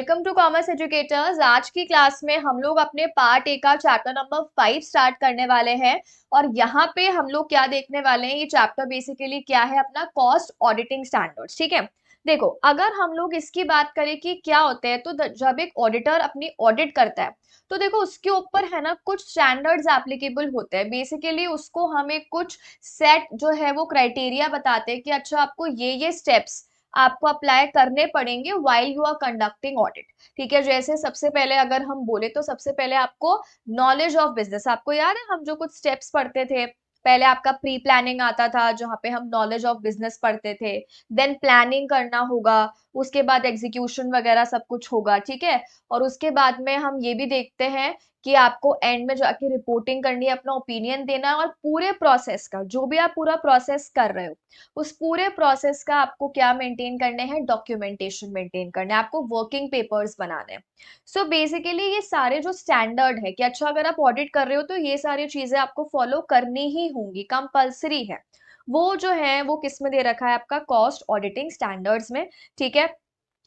Welcome to commerce educators. आज की class में हम लोग अपने पार्ट ए का चैप्टर नंबर 5 स्टार्ट करने वाले हैं। और यहाँ पे हम लोग क्या देखने वाले हैं, ये चैप्टर बेसिकली क्या है, अपना कॉस्ट ऑडिटिंग स्टैंडर्ड्स। ठीक है, देखो अगर हम लोग इसकी बात करें कि क्या होते हैं, तो जब एक ऑडिटर अपनी ऑडिट करता है तो देखो उसके ऊपर है ना कुछ स्टैंडर्ड्स एप्लीकेबल होते हैं। बेसिकली उसको हमें कुछ सेट जो है वो क्राइटेरिया बताते हैं कि अच्छा आपको ये स्टेप्स आपको अप्लाई करने पड़ेंगे while you are conducting audit. ठीक है, जैसे सबसे पहले अगर हम बोले तो सबसे पहले आपको नॉलेज ऑफ बिजनेस, आपको याद है हम जो कुछ स्टेप्स पढ़ते थे, पहले आपका प्री प्लानिंग आता था जहां पे हम नॉलेज ऑफ बिजनेस पढ़ते थे, देन प्लानिंग करना होगा, उसके बाद एग्जीक्यूशन वगैरह सब कुछ होगा। ठीक है, और उसके बाद में हम ये भी देखते हैं कि आपको एंड में जाके रिपोर्टिंग करनी है, अपना ओपिनियन देना है, और पूरे प्रोसेस का जो भी आप पूरा प्रोसेस कर रहे हो उस पूरे प्रोसेस का आपको क्या मेंटेन करने हैं, डॉक्यूमेंटेशन मेंटेन करने हैं, आपको वर्किंग पेपर्स बनाने हैं। सो बेसिकली ये सारे जो स्टैंडर्ड है कि अच्छा अगर आप ऑडिट कर रहे हो तो ये सारी चीजें आपको फॉलो करनी ही होंगी, कंपलसरी है। वो जो है वो किस में दे रखा है, आपका कॉस्ट ऑडिटिंग स्टैंडर्ड्स में। ठीक है,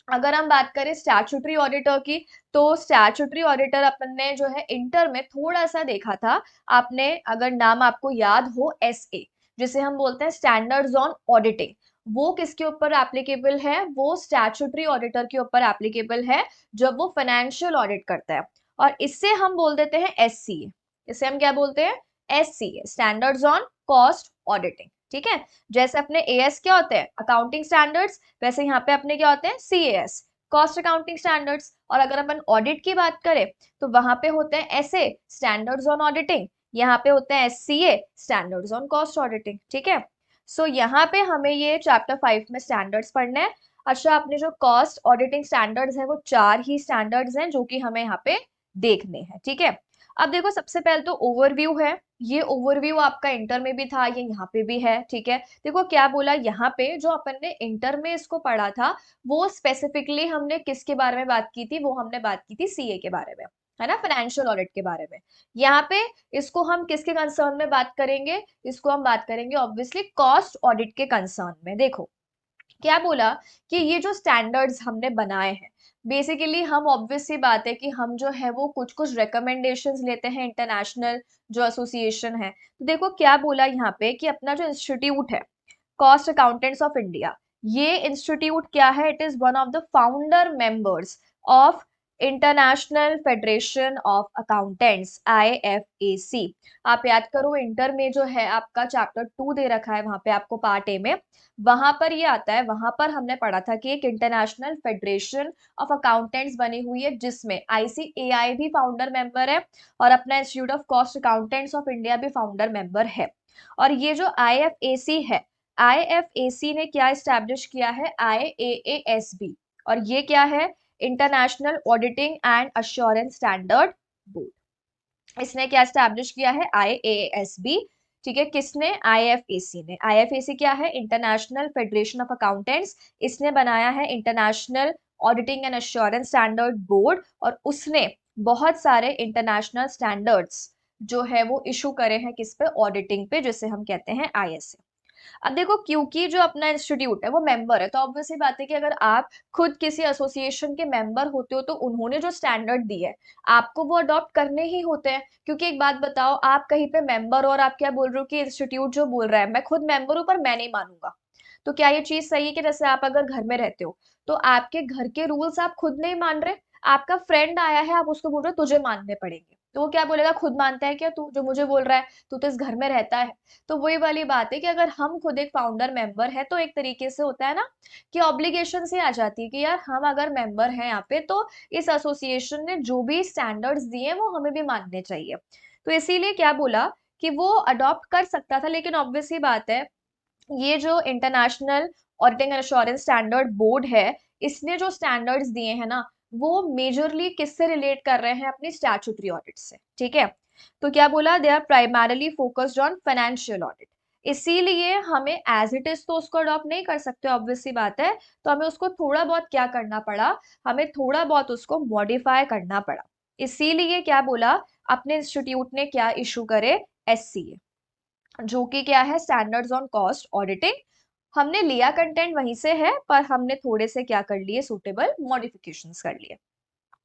अगर हम बात करें स्टैट्यूटरी ऑडिटर की, तो स्टैट्यूटरी ऑडिटर अपन ने जो है इंटर में थोड़ा सा देखा था। आपने अगर नाम आपको याद हो, एसए जिसे हम बोलते हैं स्टैंडर्ड्स ऑन ऑडिटिंग, वो किसके ऊपर एप्लीकेबल है, वो स्टैट्यूटरी ऑडिटर के ऊपर एप्लीकेबल है जब वो फाइनेंशियल ऑडिट करता है। और इससे हम बोल देते हैं एससीए, इसे हम क्या बोलते हैं, SCA, standards on cost auditing. ठीक है, जैसे अपने एएस क्या होते हैं, अकाउंटिंग स्टैंडर्ड्स, वैसे यहाँ पे अपने क्या होते हैं, सीएएस, कॉस्ट अकाउंटिंग स्टैंडर्ड्स। और अगर अपन ऑडिट की बात करें तो वहां पे होते हैं एसए, स्टैंडर्ड्स ऑन ऑडिटिंग, यहाँ पे होते हैं SCA, standards on cost auditing. ठीक है, सो यहाँ पे हमें ये चैप्टर 5 में स्टैंडर्ड्स पढ़ने हैं। अच्छा, अपने जो कॉस्ट ऑडिटिंग स्टैंडर्ड्स हैं वो 4 ही स्टैंडर्ड्स हैं जो कि हमें यहाँ पे देखने हैं। ठीक है, अब देखो सबसे पहले तो ओवरव्यू है। ये ओवरव्यू आपका इंटर में भी था, ये यहाँ पे भी है। ठीक है, देखो क्या बोला यहाँ पे, जो अपन ने इंटर में इसको पढ़ा था वो स्पेसिफिकली हमने किसके बारे में बात की थी, वो हमने बात की थी सीए के बारे में, है ना, फाइनेंशियल ऑडिट के बारे में। यहाँ पे इसको हम किसके कंसर्न में बात करेंगे, इसको हम बात करेंगे ऑब्वियसली कॉस्ट ऑडिट के कंसर्न में। देखो क्या बोला कि ये जो स्टैंडर्ड्स हमने बनाए हैं, बेसिकली हम ऑब्वियस सी बात है कि हम जो है वो कुछ कुछ रिकमेंडेशंस लेते हैं इंटरनेशनल जो एसोसिएशन है। तो देखो क्या बोला यहाँ पे कि अपना जो इंस्टीट्यूट है, कॉस्ट अकाउंटेंट्स ऑफ इंडिया, ये इंस्टीट्यूट क्या है, it is one of the founder members of international federation of accountants, IFAC. आप याद करो इंटर में जो है आपका चैप्टर 2 दे रखा है, वहां पे आपको पार्ट ए में, वहां पर ये आता है, वहां पर हमने पढ़ा था कि एक इंटरनेशनल फेडरेशन ऑफ अकाउंटेंट्स बनी हुई है जिसमें आईसीएआई भी फाउंडर मेंबर है और अपना institute of cost accountants of India भी फाउंडर मेंबर है। और ये जो आईएफएसी है, आईएफएसी ने क्या स्टैब्लिश किया है, आईएएएसबी, और ये क्या है, international auditing and assurance standard board. इसने क्या स्टैब्लिश किया है, आईएएएसबी। ठीक है, किसने, आईएफएसी ने। आईएफएसी क्या है, इंटरनेशनल फेडरेशन ऑफ अकाउंटेंट्स, इसने बनाया है international auditing and assurance standard board, और उसने बहुत सारे इंटरनेशनल स्टैंडर्ड्स जो है वो इशू करे हैं किस पे, ऑडिटिंग पे, जिसे हम कहते हैं आईएसए। अब देखो क्योंकि जो अपना इंस्टीट्यूट है वो मेंबर है, तो ऑब्वियसली बात है कि अगर आप खुद किसी एसोसिएशन के मेंबर होते हो तो उन्होंने जो स्टैंडर्ड दिए है आपको वो अडॉप्ट करने ही होते हैं। क्योंकि एक बात बताओ, आप कहीं पे मेंबर हो और आप क्या बोल रहे हो कि इंस्टीट्यूट जो बोल रहा है, मैं खुद मेंबर हूं पर मैं नहीं मानूंगा, तो क्या ये चीज सही है कि जैसे आप अगर घर में रहते हो तो आपके घर के रूल्स आप खुद नहीं मान रहे, आपका फ्रेंड आया है, आप उसको बोल रहे हो तुझे मानने पड़ेंगे, तो वो क्या बोलेगा, खुद मानता है क्या तू जो मुझे बोल रहा है, तू तो इस घर में रहता है। तो वही वाली बात है कि अगर हम खुद एक फाउंडर मेंबर है तो एक तरीके से होता है ना कि ऑब्लिगेशन से आ जाती है कि यार हम अगर मेंबर हैं यहाँ पे तो इस एसोसिएशन ने जो भी स्टैंडर्ड्स दिए हैं वो हमें भी मानने चाहिए। तो इसीलिए क्या बोला कि वो अडॉप्ट कर सकता था, लेकिन ऑब्वियसली बात है ये जो international auditing and assurance standard board है, इसने जो स्टैंडर्ड्स दिए हैं ना वो मेजरली किससे रिलेट कर रहे हैं, अपनी स्टैट्यूटरी ऑडिट से। ठीक है, तो क्या बोला, they are primarily focused on financial audit, इसीलिए हमें एज इट इज तो उसको अडॉप्ट नहीं कर सकते, ऑब्वियस सी बात है, तो हमें उसको थोड़ा बहुत क्या करना पड़ा, हमें थोड़ा बहुत उसको मॉडिफाई करना पड़ा। इसीलिए क्या बोला, अपने इंस्टीट्यूट ने क्या इशू करे, एससीए, जो कि क्या है, स्टैंडर्ड्स ऑन कॉस्ट ऑडिटिंग। हमने लिया कंटेंट वहीं से है पर हमने थोड़े से क्या कर लिए, सुटेबल मॉडिफिकेशंस कर लिए।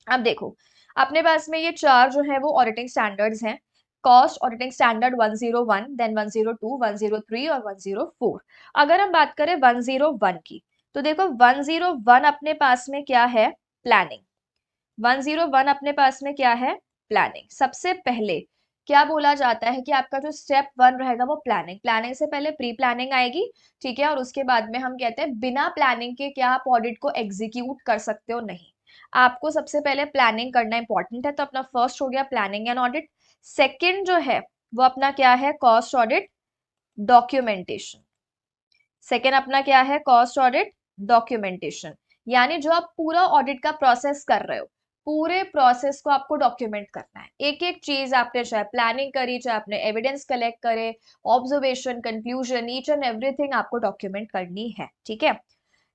अब देखो, अपने पास में ये चार जो है वो ऑडिटिंग स्टैंडर्ड्स हैं। कॉस्ट ऑडिटिंग स्टैंडर्ड 101, देन 102, 103 और 104। अगर हम बात करें 101 की, तो देखो 101 अपने पास में क्या है, प्लानिंग। 101 अपने पास में क्या है, प्लानिंग। सबसे पहले क्या बोला जाता है कि आपका जो स्टेप वन रहेगा वो प्लानिंग। प्लानिंग से पहले प्री प्लानिंग आएगी, ठीक है, और उसके बाद में हम कहते हैं बिना प्लानिंग के क्या आप ऑडिट को एग्जीक्यूट कर सकते हो, नहीं। आपको सबसे पहले प्लानिंग करना इंपॉर्टेंट है, तो अपना फर्स्ट हो गया प्लानिंग एंड ऑडिट। सेकेंड जो है वो अपना क्या है, कॉस्ट ऑडिट डॉक्यूमेंटेशन। सेकेंड अपना क्या है, कॉस्ट ऑडिट डॉक्यूमेंटेशन। यानी जो आप पूरा ऑडिट का प्रोसेस कर रहे हो, पूरे प्रोसेस को आपको डॉक्यूमेंट करना है। एक एक चीज आपने चाहे प्लानिंग करी, चाहे आपने एविडेंस कलेक्ट करे, observation, conclusion, each and everything आपको डॉक्यूमेंट करनी है, ठीक है।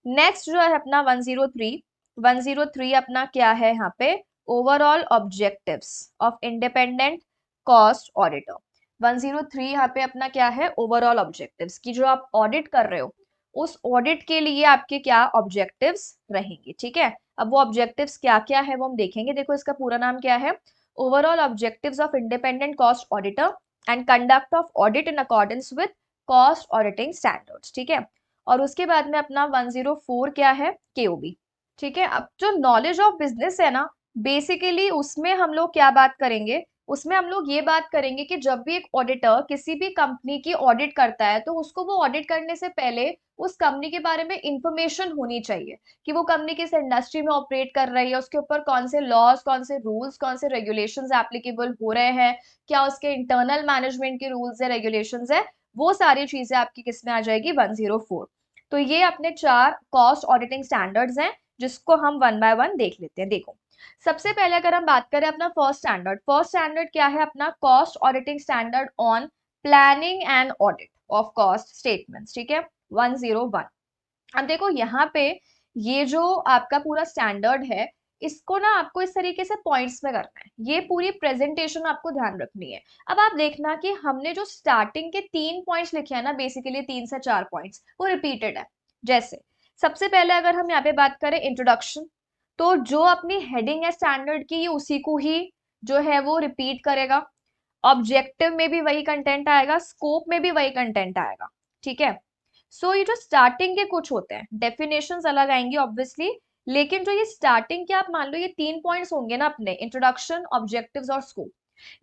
नेक्स्ट जो है अपना 103। 103 अपना क्या है यहाँ पे, overall objectives of independent cost auditor. 103 यहाँ पे अपना क्या है, ओवरऑल ऑब्जेक्टिव्स की जो आप ऑडिट कर रहे हो उस ऑडिट के लिए आपके क्या ऑब्जेक्टिव्स रहेंगे, ठीक है। अब वो ऑब्जेक्टिव्स क्या क्या है वो हम देखेंगे। देखो इसका पूरा नाम क्या है, overall objectives of independent cost auditor and conduct of audit in accordance with cost auditing standards, ठीक है। और उसके बाद में अपना 104 क्या है, केओबी, ठीक है। अब जो नॉलेज ऑफ बिजनेस है ना, बेसिकली उसमें हम लोग क्या बात करेंगे, उसमें हम लोग ये बात करेंगे कि जब भी एक ऑडिटर किसी भी कंपनी की ऑडिट करता है तो उसको वो ऑडिट करने से पहले उस कंपनी के बारे में इंफॉर्मेशन होनी चाहिए कि वो कंपनी किस इंडस्ट्री में ऑपरेट कर रही है, उसके ऊपर कौन से लॉज, कौन से रूल्स, कौन से रेगुलेशंस एप्लीकेबल हो रहे हैं, क्या उसके इंटरनल मैनेजमेंट के रूल्स है, रेगुलेशंस है। वो सारी चीजें आपकी किस में आ जाएगी, 104। तो ये अपने चार कॉस्ट ऑडिटिंग स्टैंडर्ड्स हैं जिसको हम वन बाय वन देख लेते हैं। देखो सबसे पहले अगर हम बात करें अपना फर्स्ट स्टैंडर्ड क्या है, अपना cost auditing standard on planning and audit of cost statements, ठीक है, 101। अब देखो यहाँ पे ये जो आपका पूरा स्टैंडर्ड है, इसको ना आपको इस तरीके से पॉइंट्स में करना है, ये पूरी प्रेजेंटेशन आपको ध्यान रखनी है। अब आप देखना कि हमने जो स्टार्टिंग के 3 पॉइंट्स लिखे हैं ना, बेसिकली 3 से 4 पॉइंट्स वो रिपीटेड है। जैसे सबसे पहले अगर हम यहाँ पे बात करें इंट्रोडक्शन, तो जो अपनी हेडिंग है स्टैंडर्ड की, ये उसी को ही जो है वो रिपीट करेगा। ऑब्जेक्टिव में भी वही कंटेंट आएगा, स्कोप में भी वही कंटेंट आएगा, ठीक है। सो ये जो स्टार्टिंग के कुछ होते हैं, डेफिनेशंस अलग आएंगी ऑब्वियसली, लेकिन जो ये स्टार्टिंग के आप मान लो ये 3 पॉइंट्स होंगे ना अपने, इंट्रोडक्शन, ऑब्जेक्टिव्स और स्कोप,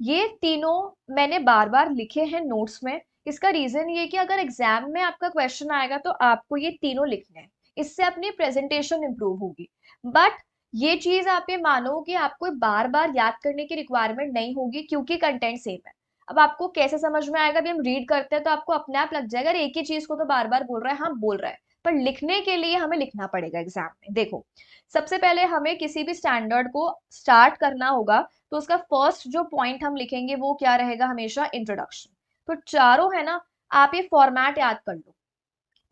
ये तीनों मैंने बार बार लिखे हैं नोट्स में। इसका रीजन ये कि अगर एग्जाम में आपका क्वेश्चन आएगा तो आपको ये तीनों लिखने हैं, इससे अपनी प्रेजेंटेशन इंप्रूव होगी। बट ये चीज आप ये मानो कि आपको बार बार याद करने की रिक्वायरमेंट नहीं होगी क्योंकि कंटेंट सेम है। अब आपको कैसे समझ में आएगा, अभी हम रीड करते हैं तो आपको अपने आप लग जाएगा एक ही चीज को तो बार बार बोल रहा है, हाँ बोल रहा है, पर लिखने के लिए हमें लिखना पड़ेगा एग्जाम में। देखो सबसे पहले हमें किसी भी स्टैंडर्ड को स्टार्ट करना होगा, तो उसका फर्स्ट जो पॉइंट हम लिखेंगे वो क्या रहेगा, हमेशा इंट्रोडक्शन। तो चारों है ना, आप ये फॉर्मेट याद कर लो,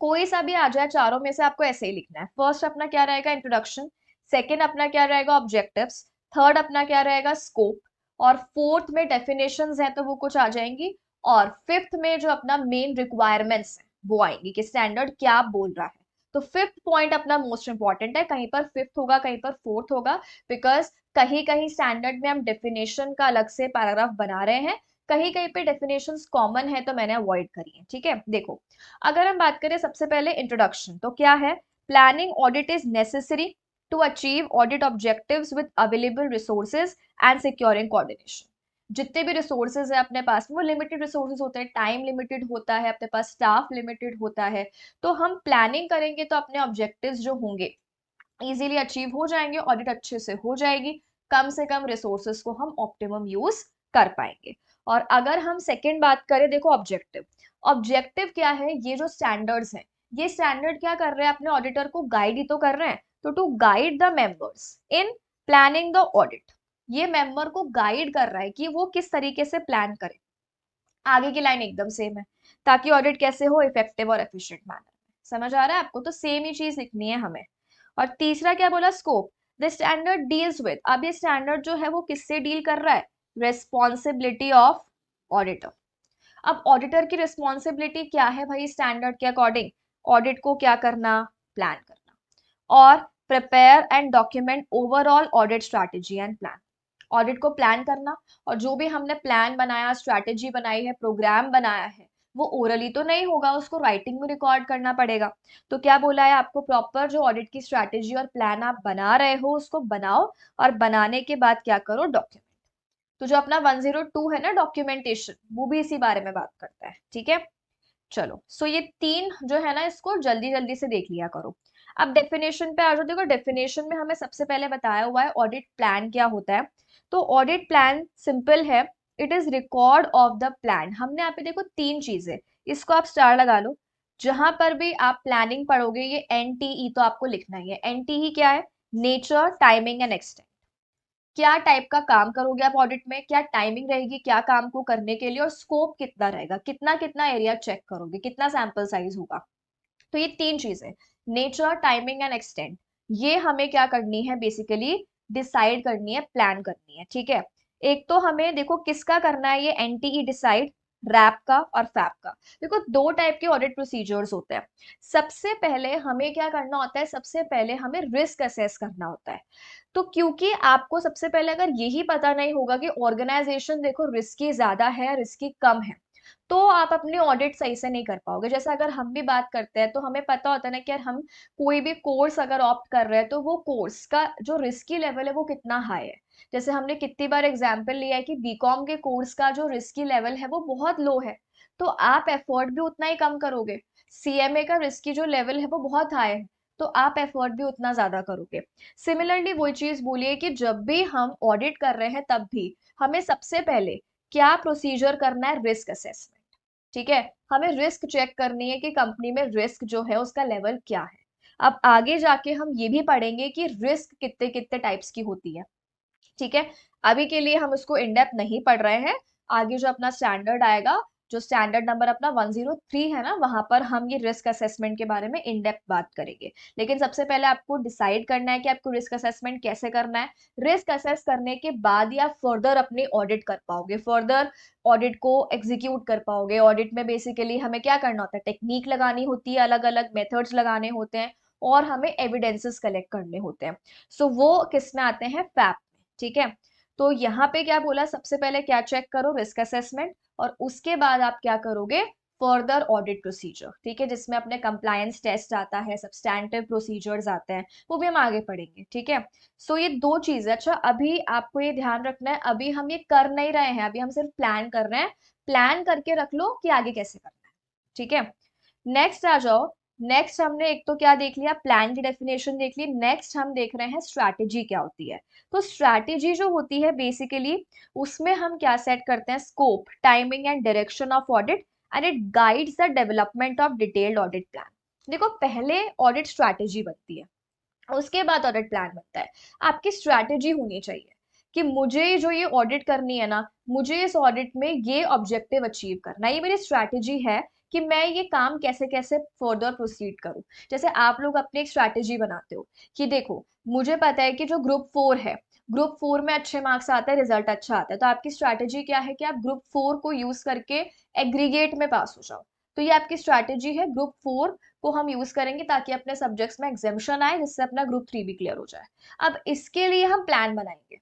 कोई सा भी आ जाए चारों में से आपको ऐसे ही लिखना है। फर्स्ट अपना क्या रहेगा, इंट्रोडक्शन। सेकंड अपना क्या रहेगा, ऑब्जेक्टिव्स। थर्ड अपना क्या रहेगा, स्कोप। और फोर्थ में डेफिनेशंस है तो वो कुछ आ जाएंगी। और फिफ्थ में जो अपना मेन रिक्वायरमेंट्स है वो आएंगी कि स्टैंडर्ड क्या बोल रहा है। तो फिफ्थ पॉइंट अपना मोस्ट इंपॉर्टेंट है, कहीं पर फिफ्थ होगा कहीं पर फोर्थ होगा, बिकॉज कहीं कहीं स्टैंडर्ड में हम डेफिनेशन का अलग से पैराग्राफ बना रहे हैं, कहीं कहीं पे डेफिनेशंस कॉमन है तो मैंने अवॉइड करी है, ठीक है। देखो अगर हम बात करें सबसे पहले इंट्रोडक्शन, तो क्या है, planning audit is necessary to achieve audit objectives with available resources and securing coordination. जितने भी रिसोर्सेज है अपने पास में वो लिमिटेड रिसोर्सेज होते हैं, टाइम लिमिटेड होता है, अपने पास स्टाफ लिमिटेड होता है, तो हम प्लानिंग करेंगे तो अपने ऑब्जेक्टिव्स जो होंगे इजीली अचीव हो जाएंगे, ऑडिट अच्छे से हो जाएगी, कम से कम रिसोर्सेज को हम ऑप्टिमम यूज कर पाएंगे। और अगर हम सेकेंड बात करें, देखो ऑब्जेक्टिव, ऑब्जेक्टिव क्या है, ये जो स्टैंडर्ड्स हैं, ये स्टैंडर्ड क्या कर रहे हैं, अपने ऑडिटर को गाइड ही तो कर रहे हैं। तो to guide the members in planning the audit, ये मेंबर को गाइड कर रहा है कि वो किस तरीके से प्लान करे। आगे की लाइन एकदम सेम है, ताकि ऑडिट कैसे हो, इफेक्टिव और एफिशिएंट मैनर में। समझ आ रहा है आपको, तो सेम ही चीज लिखनी है हमें। और तीसरा क्या बोला, scope. The standard deals with, अब ये स्टैंडर्ड जो है वो किससे डील कर रहा है, रेस्पॉन्सिबिलिटी ऑफ ऑडिटर। अब ऑडिटर की रिस्पॉन्सिबिलिटी क्या है भाई, स्टैंडर्ड के अकॉर्डिंग ऑडिट को क्या करना, प्लान करना। और prepare and document overall audit strategy and plan. Audit को प्लान करना, और जो भी हमने प्लान बनाया, स्ट्रैटेजी बनाई है, प्रोग्राम बनाया है, वो ओरली तो नहीं होगा, उसको राइटिंग में रिकॉर्ड करना पड़ेगा। तो क्या बोला है आपको, प्रॉपर जो ऑडिट की स्ट्रैटेजी और प्लान आप बना रहे हो उसको बनाओ, और बनाने के बाद क्या करो, डॉक्यूमेंट। तो जो अपना 102 है ना डॉक्यूमेंटेशन, वो भी इसी बारे में बात करता है, ठीक है। चलो, सो ये तीन जो है ना, इसको जल्दी जल्दी से देख लिया करो। अब डेफिनेशन पे आ जाओ। देखो, डेफिनेशन में हमें सबसे पहले बताया हुआ है ऑडिट प्लान क्या होता है। तो ऑडिट प्लान सिंपल है, it is record of the plan. हमने यहाँ पे देखो तीन चीजें, इसको आप स्टार लगा लो। जहां पर भी आप प्लानिंग पढ़ोगे, ये एनटीई तो आपको लिखना ही है। एनटीई क्या है, नेचर, टाइमिंग एंड एक्सटेंट। क्या टाइप का काम करोगे आप ऑडिट में, क्या टाइमिंग रहेगी क्या काम को करने के लिए, और स्कोप कितना रहेगा, कितना कितना एरिया चेक करोगे, कितना सैंपल साइज होगा। तो ये तीन चीजें, नेचर, टाइमिंग एंड एक्सटेंट, ये हमें क्या करनी है, बेसिकली डिसाइड करनी है, प्लान करनी है, ठीक है। एक तो हमें देखो किसका करना है, ये एनटीई डिसाइड, रैप का और फैप का। देखो, दो टाइप के ऑडिट प्रोसीजर्स होते हैं। सबसे पहले हमें क्या करना होता है, सबसे पहले हमें रिस्क असेस करना होता है। तो क्योंकि आपको सबसे पहले अगर यही पता नहीं होगा कि ऑर्गेनाइजेशन देखो रिस्की ज्यादा है रिस्की कम है, तो आप अपनी ऑडिट सही से नहीं कर पाओगे। जैसे अगर हम भी बात करते हैं तो हमें पता होता है ना कि यार हम कोई भी कोर्स अगर ऑप्ट कर रहे हैं तो वो कोर्स का जो रिस्की लेवल है वो कितना हाई है। जैसे हमने कितनी बार एग्जाम्पल लिया है कि बीकॉम के कोर्स का जो रिस्की लेवल है वो बहुत लो है, तो आप एफर्ट भी उतना ही कम करोगे। सीएमए का रिस्की जो लेवल है वो बहुत हाई है, तो आप एफर्ट भी उतना ज्यादा करोगे। सिमिलरली वही चीज बोलिए कि जब भी हम ऑडिट कर रहे हैं तब भी हमें सबसे पहले क्या प्रोसीजर करना है, रिस्क असेसमेंट, ठीक है। हमें रिस्क चेक करनी है कि कंपनी में रिस्क जो है उसका लेवल क्या है। अब आगे जाके हम ये भी पढ़ेंगे कि रिस्क कितने कितने टाइप्स की होती है, ठीक है। अभी के लिए हम उसको इन डेप्थ नहीं पढ़ रहे हैं। आगे जो अपना स्टैंडर्ड आएगा, जो स्टैंडर्ड नंबर अपना 103 है ना, वहां पर हम ये रिस्क असेसमेंट के बारे में इन डेप्थ बात करेंगे। लेकिन सबसे पहले आपको डिसाइड करना है कि आपको रिस्क असेसमेंट कैसे करना है। रिस्क असेस करने के बाद ही आप फर्दर अपनी ऑडिट कर पाओगे, फर्दर ऑडिट को एग्जीक्यूट कर पाओगे। ऑडिट में बेसिकली हमें क्या करना होता है, टेक्निक लगानी होती है, अलग अलग मेथड्स लगाने होते हैं, और हमें एविडेंसेस कलेक्ट करने होते हैं। सो वो किस में आते हैं, फैप, ठीक है। तो यहाँ पे क्या बोला, सबसे पहले क्या चेक करो, रिस्क असेसमेंट, और उसके बाद आप क्या करोगे, फर्दर ऑडिट प्रोसीजर, ठीक है, जिसमें अपने कंप्लायंस टेस्ट आता है, सब्सटैंटिव प्रोसीजर्स आते हैं, वो भी हम आगे पढ़ेंगे, ठीक है। सो ये दो चीजें। अच्छा, अभी आपको ये ध्यान रखना है, अभी हम ये कर नहीं रहे हैं, अभी हम सिर्फ प्लान कर रहे हैं। प्लान करके रख लो कि आगे कैसे करना है, ठीक है। नेक्स्ट आ जाओ। नेक्स्ट हमने एक तो क्या देख लिया, प्लान की डेफिनेशन देख ली। नेक्स्ट हम देख रहे हैं स्ट्रैटेजी क्या होती है। तो स्ट्रैटेजी जो होती है बेसिकली, उसमें हम क्या सेट करते हैं, scope, timing and direction of audit, and it guides the development of detailed audit plan. देखो, पहले ऑडिट स्ट्रैटेजी बनती है, उसके बाद ऑडिट प्लान बनता है। आपकी स्ट्रैटेजी होनी चाहिए कि मुझे जो ये ऑडिट करनी है ना, मुझे इस ऑडिट में ये ऑब्जेक्टिव अचीव करना है, ये मेरी स्ट्रैटेजी है कि मैं ये काम कैसे कैसे फर्दर प्रोसीड करूं। जैसे आप लोग अपनी एक स्ट्रैटेजी बनाते हो कि देखो, मुझे पता है कि जो ग्रुप 4 है, ग्रुप 4 में अच्छे मार्क्स आते हैं, रिजल्ट अच्छा आता है, तो आपकी स्ट्रैटेजी क्या है कि आप ग्रुप 4 को यूज करके एग्रीगेट में पास हो जाओ। तो ये आपकी स्ट्रैटेजी है, ग्रुप 4 को हम यूज करेंगे ताकि अपने सब्जेक्ट्स में एग्जाम्शन आए, जिससे अपना ग्रुप 3 भी क्लियर हो जाए। अब इसके लिए हम प्लान बनाएंगे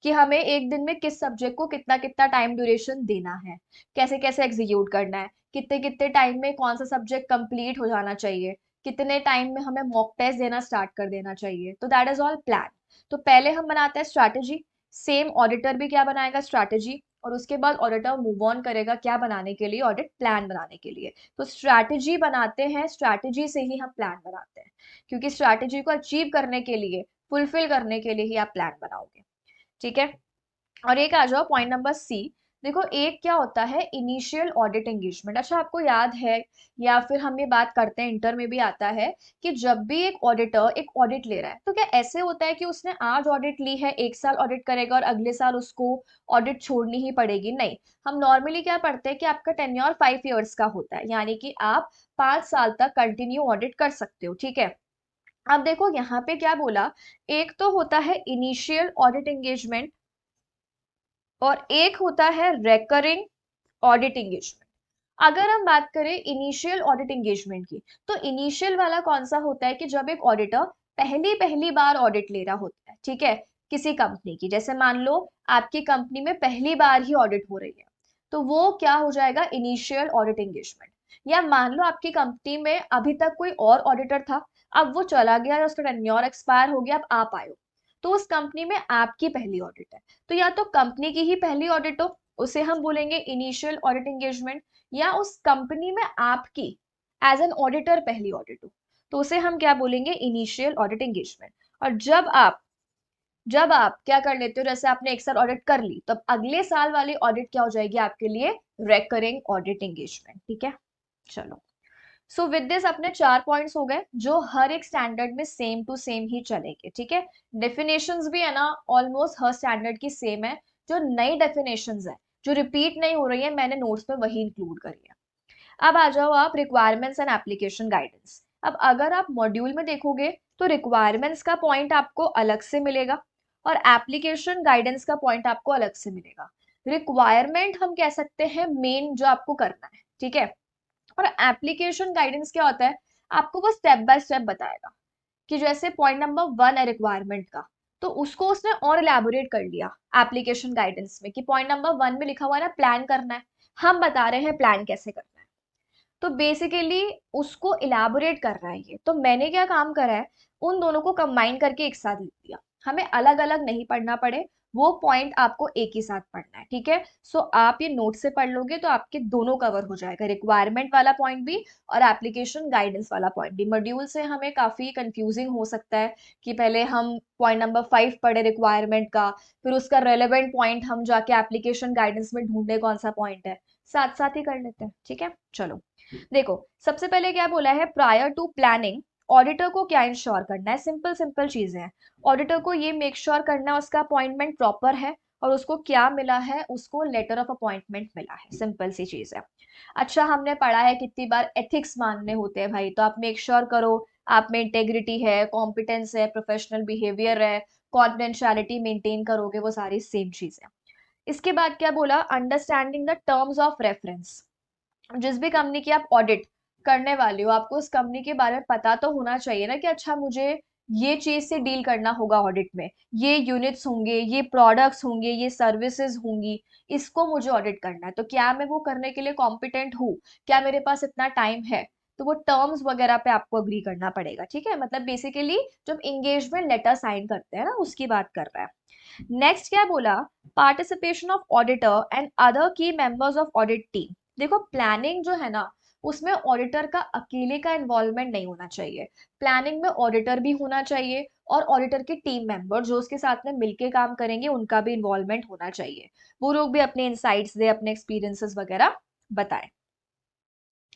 कि हमें एक दिन में किस सब्जेक्ट को कितना कितना टाइम ड्यूरेशन देना है, कैसे कैसे एग्जीक्यूट करना है, कितने कितने टाइम में कौन सा सब्जेक्ट कंप्लीट हो जाना चाहिए, कितने टाइम में हमें मॉक टेस्ट देना स्टार्ट कर देना चाहिए। तो दैट इज ऑल प्लान। तो पहले हम बनाते हैं स्ट्रैटेजी, सेम ऑडिटर भी क्या बनाएगा, स्ट्रैटेजी, और उसके बाद ऑडिटर मूव ऑन करेगा क्या बनाने के लिए, ऑडिट प्लान बनाने के लिए। तो स्ट्रैटेजी बनाते हैं, स्ट्रैटेजी से ही हम प्लान बनाते हैं, क्योंकि स्ट्रैटेजी को अचीव करने के लिए, फुलफिल करने के लिए ही आप प्लान बनाओगे, ठीक है। और एक आ जाओ पॉइंट नंबर सी। देखो, एक क्या होता है, इनिशियल ऑडिट एंगेजमेंट। अच्छा, आपको याद है, या फिर हम ये बात करते हैं, इंटर में भी आता है कि जब भी एक ऑडिटर एक ऑडिट ले रहा है, तो क्या ऐसे होता है कि उसने आज ऑडिट ली है, 1 साल ऑडिट करेगा और अगले साल उसको ऑडिट छोड़नी ही पड़ेगी, नहीं। हम नॉर्मली क्या पढ़ते हैं कि आपका टेन्योर 5 ईयर्स का होता है, यानी कि आप 5 साल तक कंटिन्यू ऑडिट कर सकते हो, ठीक है। अब देखो यहाँ पे क्या बोला, एक तो होता है इनिशियल ऑडिट एंगेजमेंट, और एक होता है रेकरिंग ऑडिट एंगेजमेंट। अगर हम बात करें इनिशियल ऑडिट एंगेजमेंट की, तो इनिशियल वाला कौन सा होता है कि जब एक ऑडिटर पहली पहली बार ऑडिट ले रहा होता है, ठीक है, किसी कंपनी की, जैसे मान लो आपकी कंपनी में पहली बार ही ऑडिट हो रही है, तो वो क्या हो जाएगा, इनिशियल ऑडिट एंगेजमेंट। या मान लो आपकी कंपनी में अभी तक कोई और ऑडिटर था, अब वो चला गया या उसका टेन्योर एक्सपायर हो गया, अब आप आए हो, तो उस कंपनी में आपकी पहली ऑडिट है, तो या तो कंपनी की ही पहली ऑडिट हो, उसे हम बोलेंगे इनिशियल ऑडिट एंगेजमेंट, या उस कंपनी में आपकी एज एन ऑडिटर पहली ऑडिट हो, तो उसे हम क्या बोलेंगे, इनिशियल ऑडिट एंगेजमेंट। और जब आप क्या कर लेते हो, जैसे आपने एक साल ऑडिट कर ली, तो अब अगले साल वाली ऑडिट क्या हो जाएगी आपके लिए, रेकरिंग ऑडिट एंगेजमेंट, ठीक है। चलो, सो विद दिस अपने 4 पॉइंट्स हो गए जो हर एक स्टैंडर्ड में सेम टू सेम ही चलेंगे, ठीक है। डेफिनेशंस भी है ना ऑलमोस्ट हर स्टैंडर्ड की सेम है, जो नई डेफिनेशंस है जो रिपीट नहीं हो रही है, मैंने नोट्स में वही इंक्लूड करी है। अब आ जाओ आप रिक्वायरमेंट्स एंड एप्लीकेशन गाइडेंस। अब अगर आप मॉड्यूल में देखोगे तो रिक्वायरमेंट्स का पॉइंट आपको अलग से मिलेगा और एप्लीकेशन गाइडेंस का पॉइंट आपको अलग से मिलेगा। रिक्वायरमेंट हम कह सकते हैं मेन जो आपको करना है, ठीक है, और एप्लीकेशन गाइडेंस क्या होता है, आपको वो स्टेप बाय स्टेप बताएगा, कि जैसे पॉइंट नंबर 1 है रिक्वायरमेंट का, तो उसको उसने और इलेबोरेट कर लिया एप्लीकेशन गाइडेंस में, कि पॉइंट नंबर 1 में लिखा हुआ है ना प्लान करना है, हम बता रहे हैं प्लान कैसे करना है, तो बेसिकली उसको इलाबोरेट कर रहा है ये। तो मैंने क्या काम करा है, उन दोनों को कंबाइन करके एक साथ लिख दिया, हमें अलग अलग नहीं पढ़ना पड़े, वो पॉइंट आपको एक ही साथ पढ़ना है, ठीक है। सो आप ये नोट से पढ़ लोगे तो आपके दोनों कवर हो जाएगा, रिक्वायरमेंट वाला पॉइंट भी और एप्लीकेशन गाइडेंस वाला पॉइंट भी। मॉड्यूल से हमें काफी कंफ्यूजिंग हो सकता है कि पहले हम पॉइंट नंबर 5 पढ़े रिक्वायरमेंट का, फिर उसका रेलेवेंट पॉइंट हम जाके एप्लीकेशन गाइडेंस में ढूंढे कौन सा पॉइंट है, साथ साथ ही कर लेते हैं, ठीक है। चलो, देखो, सबसे पहले क्या बोला है, प्रायर टू प्लानिंग ऑडिटर को क्या इंश्योर करना है, सिंपल सिंपल चीजें हैं। ऑडिटर को ये मेक श्योर करना है उसका अपॉइंटमेंट प्रॉपर है, और उसको क्या मिला है, उसको लेटर ऑफ अपॉइंटमेंट मिला है, सिंपल सी चीज है। अच्छा, हमने पढ़ा है कितनी बार एथिक्स मानने होते हैं भाई, तो आप मेक श्योर करो आप में इंटेग्रिटी है, कॉम्पिटेंस है, प्रोफेशनल बिहेवियर है, कॉन्फिडेंशियलिटी मेंटेन करोगे, वो सारी सेम चीज है। इसके बाद क्या बोला, understanding the terms of reference. जिस भी कंपनी की आप ऑडिट करने वाले हो, आपको उस कंपनी के बारे में पता तो होना चाहिए ना, कि अच्छा मुझे ये चीज से डील करना होगा ऑडिट में, ये यूनिट्स होंगे, ये प्रोडक्ट्स होंगे, ये सर्विसेज होंगी, इसको मुझे ऑडिट करना है, तो क्या मैं वो करने के लिए कॉम्पिटेंट हूँ, क्या मेरे पास इतना टाइम है, तो वो टर्म्स वगैरह पे आपको अग्री करना पड़ेगा, ठीक है। मतलब बेसिकली जब एंगेजमेंट लेटर साइन करते हैं ना, उसकी बात कर रहा है। नेक्स्ट क्या बोला, participation of auditor and other की मेंबर्स ऑफ ऑडिट टीम। देखो, प्लानिंग जो है ना, उसमें ऑडिटर का अकेले का इन्वॉल्वमेंट नहीं होना चाहिए, प्लानिंग में ऑडिटर भी होना चाहिए, और ऑडिटर के टीम मेंबर जो उसके साथ में मिलके काम करेंगे उनका भी इन्वॉल्वमेंट होना चाहिए, वो लोग भी अपने इंसाइट्स दे, अपने एक्सपीरियंसेस वगैरह बताएं।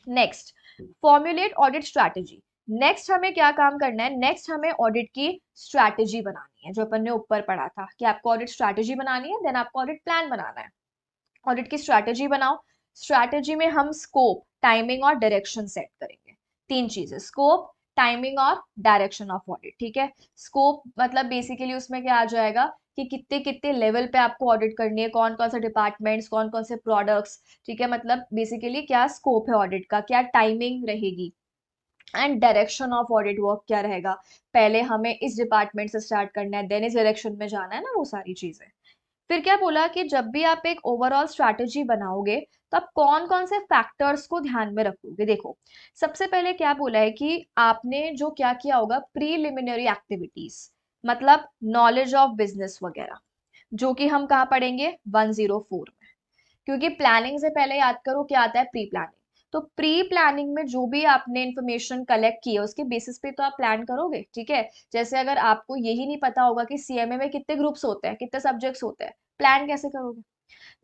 Next, formulate audit strategy. Next हमें क्या काम करना है, नेक्स्ट हमें ऑडिट की स्ट्रैटेजी बनानी है, जो अपन ने ऊपर पढ़ा था कि आपको ऑडिट स्ट्रैटेजी बनानी है, देन आपको ऑडिट प्लान बनाना है। ऑडिट की स्ट्रैटेजी बनाओ, स्ट्रैटेजी में हम स्कोप, टाइमिंग और डायरेक्शन सेट करेंगे। तीन चीजें, स्कोप, टाइमिंग और डायरेक्शन ऑफ ऑडिट, ठीक है। स्कोप मतलब बेसिकली उसमें क्या आ जाएगा, कि कितने कितने लेवल पे आपको ऑडिट करनी है, कौन कौन से डिपार्टमेंट्स, कौन कौन से प्रोडक्ट्स, ठीक है, मतलब बेसिकली क्या स्कोप है ऑडिट का, क्या टाइमिंग रहेगी, and direction of audit work क्या रहेगा, पहले हमें इस डिपार्टमेंट से स्टार्ट करना है, देन इस डायरेक्शन में जाना है ना, वो सारी चीजें। फिर क्या बोला कि जब भी आप एक ओवरऑल स्ट्रैटेजी बनाओगे, तो आप कौन कौन से फैक्टर्स को ध्यान में रखोगे। देखो, सबसे पहले क्या बोला है कि आपने जो क्या किया होगा, प्रीलिमिनरी एक्टिविटीज, मतलब नॉलेज ऑफ बिजनेस वगैरह, जो कि हम कहाँ पढ़ेंगे, 104 में। क्योंकि प्लानिंग से पहले याद करो क्या आता है, प्री प्लानिंग। तो प्री प्लानिंग में जो भी आपने इंफॉर्मेशन कलेक्ट की है उसके बेसिस पे तो आप प्लान करोगे, ठीक है। जैसे अगर आपको यही नहीं पता होगा कि सीएमए में कितने ग्रुप्स होते हैं, कितने सब्जेक्ट्स होते हैं, प्लान कैसे करोगे।